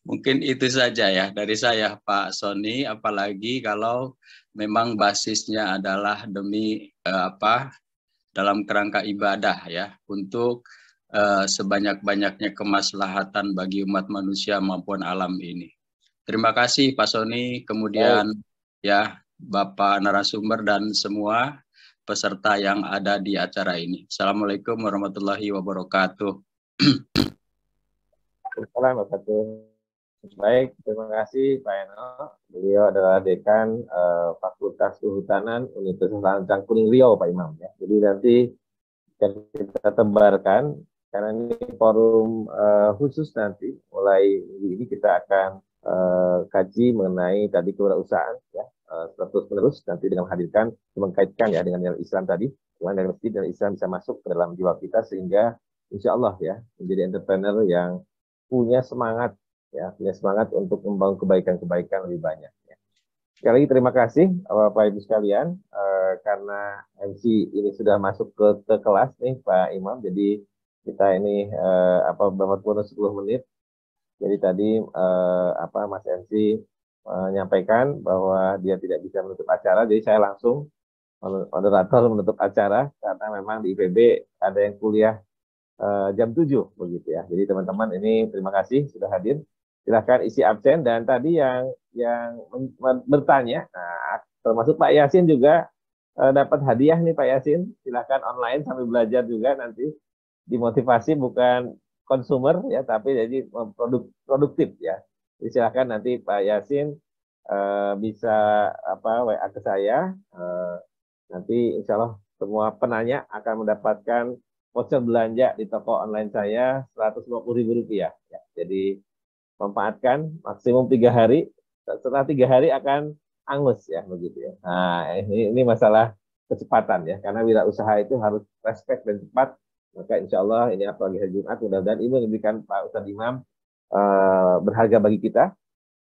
Mungkin itu saja ya dari saya Pak Soni, apalagi kalau memang basisnya adalah demi dalam kerangka ibadah ya, untuk sebanyak-banyaknya kemaslahatan bagi umat manusia maupun alam ini. Terima kasih Pak Soni, kemudian ya Bapak narasumber dan semua peserta yang ada di acara ini. Assalamualaikum warahmatullahi wabarakatuh. Assalamualaikum. Baik, terima kasih Pak Eno. Beliau adalah Dekan Fakultas Kehutanan Universitas Rancang Kuning Riau, Pak Imam. Ya. Jadi nanti akan kita tebarkan, karena ini forum khusus nanti, mulai ini kita akan kaji mengenai tadi kewirausahaan, ya, terus nanti dengan menghadirkan, mengkaitkan ya dengan nilai Islam tadi, dari masjid dan Islam bisa masuk ke dalam jiwa kita sehingga insya Allah ya menjadi entrepreneur yang punya semangat untuk membangun kebaikan-kebaikan lebih banyak. Ya. Sekali lagi terima kasih Bapak Ibu sekalian karena MC ini sudah masuk ke kelas nih Pak Imam, jadi kita ini babat bonus 10 menit. Jadi tadi Mas MC menyampaikan bahwa dia tidak bisa menutup acara, jadi saya langsung moderator menutup acara karena memang di IPB ada yang kuliah jam 7 begitu ya. Jadi teman-teman ini terima kasih sudah hadir. Silahkan isi absen dan tadi yang bertanya, nah, termasuk Pak Yasin juga dapat hadiah nih Pak Yasin. Silahkan online sambil belajar juga nanti dimotivasi bukan konsumer ya tapi jadi produktif ya. Jadi silahkan nanti Pak Yasin bisa WA ke saya. Nanti insya Allah semua penanya akan mendapatkan voucher belanja di toko online saya Rp150.000 ya. Jadi manfaatkan maksimum 3 hari. Setelah 3 hari akan angus ya begitu ya. Nah ini masalah kecepatan ya karena wirausaha itu harus respect dan cepat. Maka insya Allah ini apalagi hari Jumat mudah-mudahan ini memberikan Pak Ustadz Imam berharga bagi kita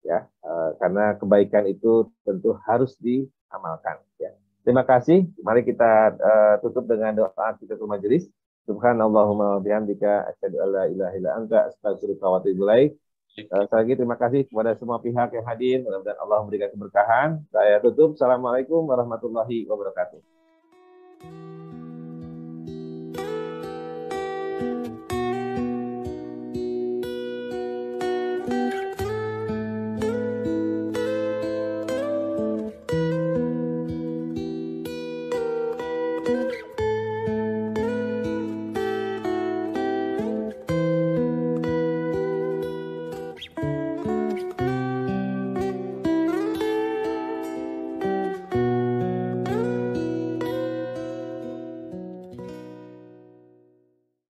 ya karena kebaikan itu tentu harus diamalkan ya. Terima kasih. Mari kita tutup dengan doa kita ke majelis. Subhanallahumma wa bihamdika asyhadu an la ilaha illa anta astaghfiruka wa atubu ilaik. Sekali lagi terima kasih kepada semua pihak yang hadir. Mudah-mudahan Allah memberikan keberkahan. Saya tutup. Assalamualaikum warahmatullahi wabarakatuh.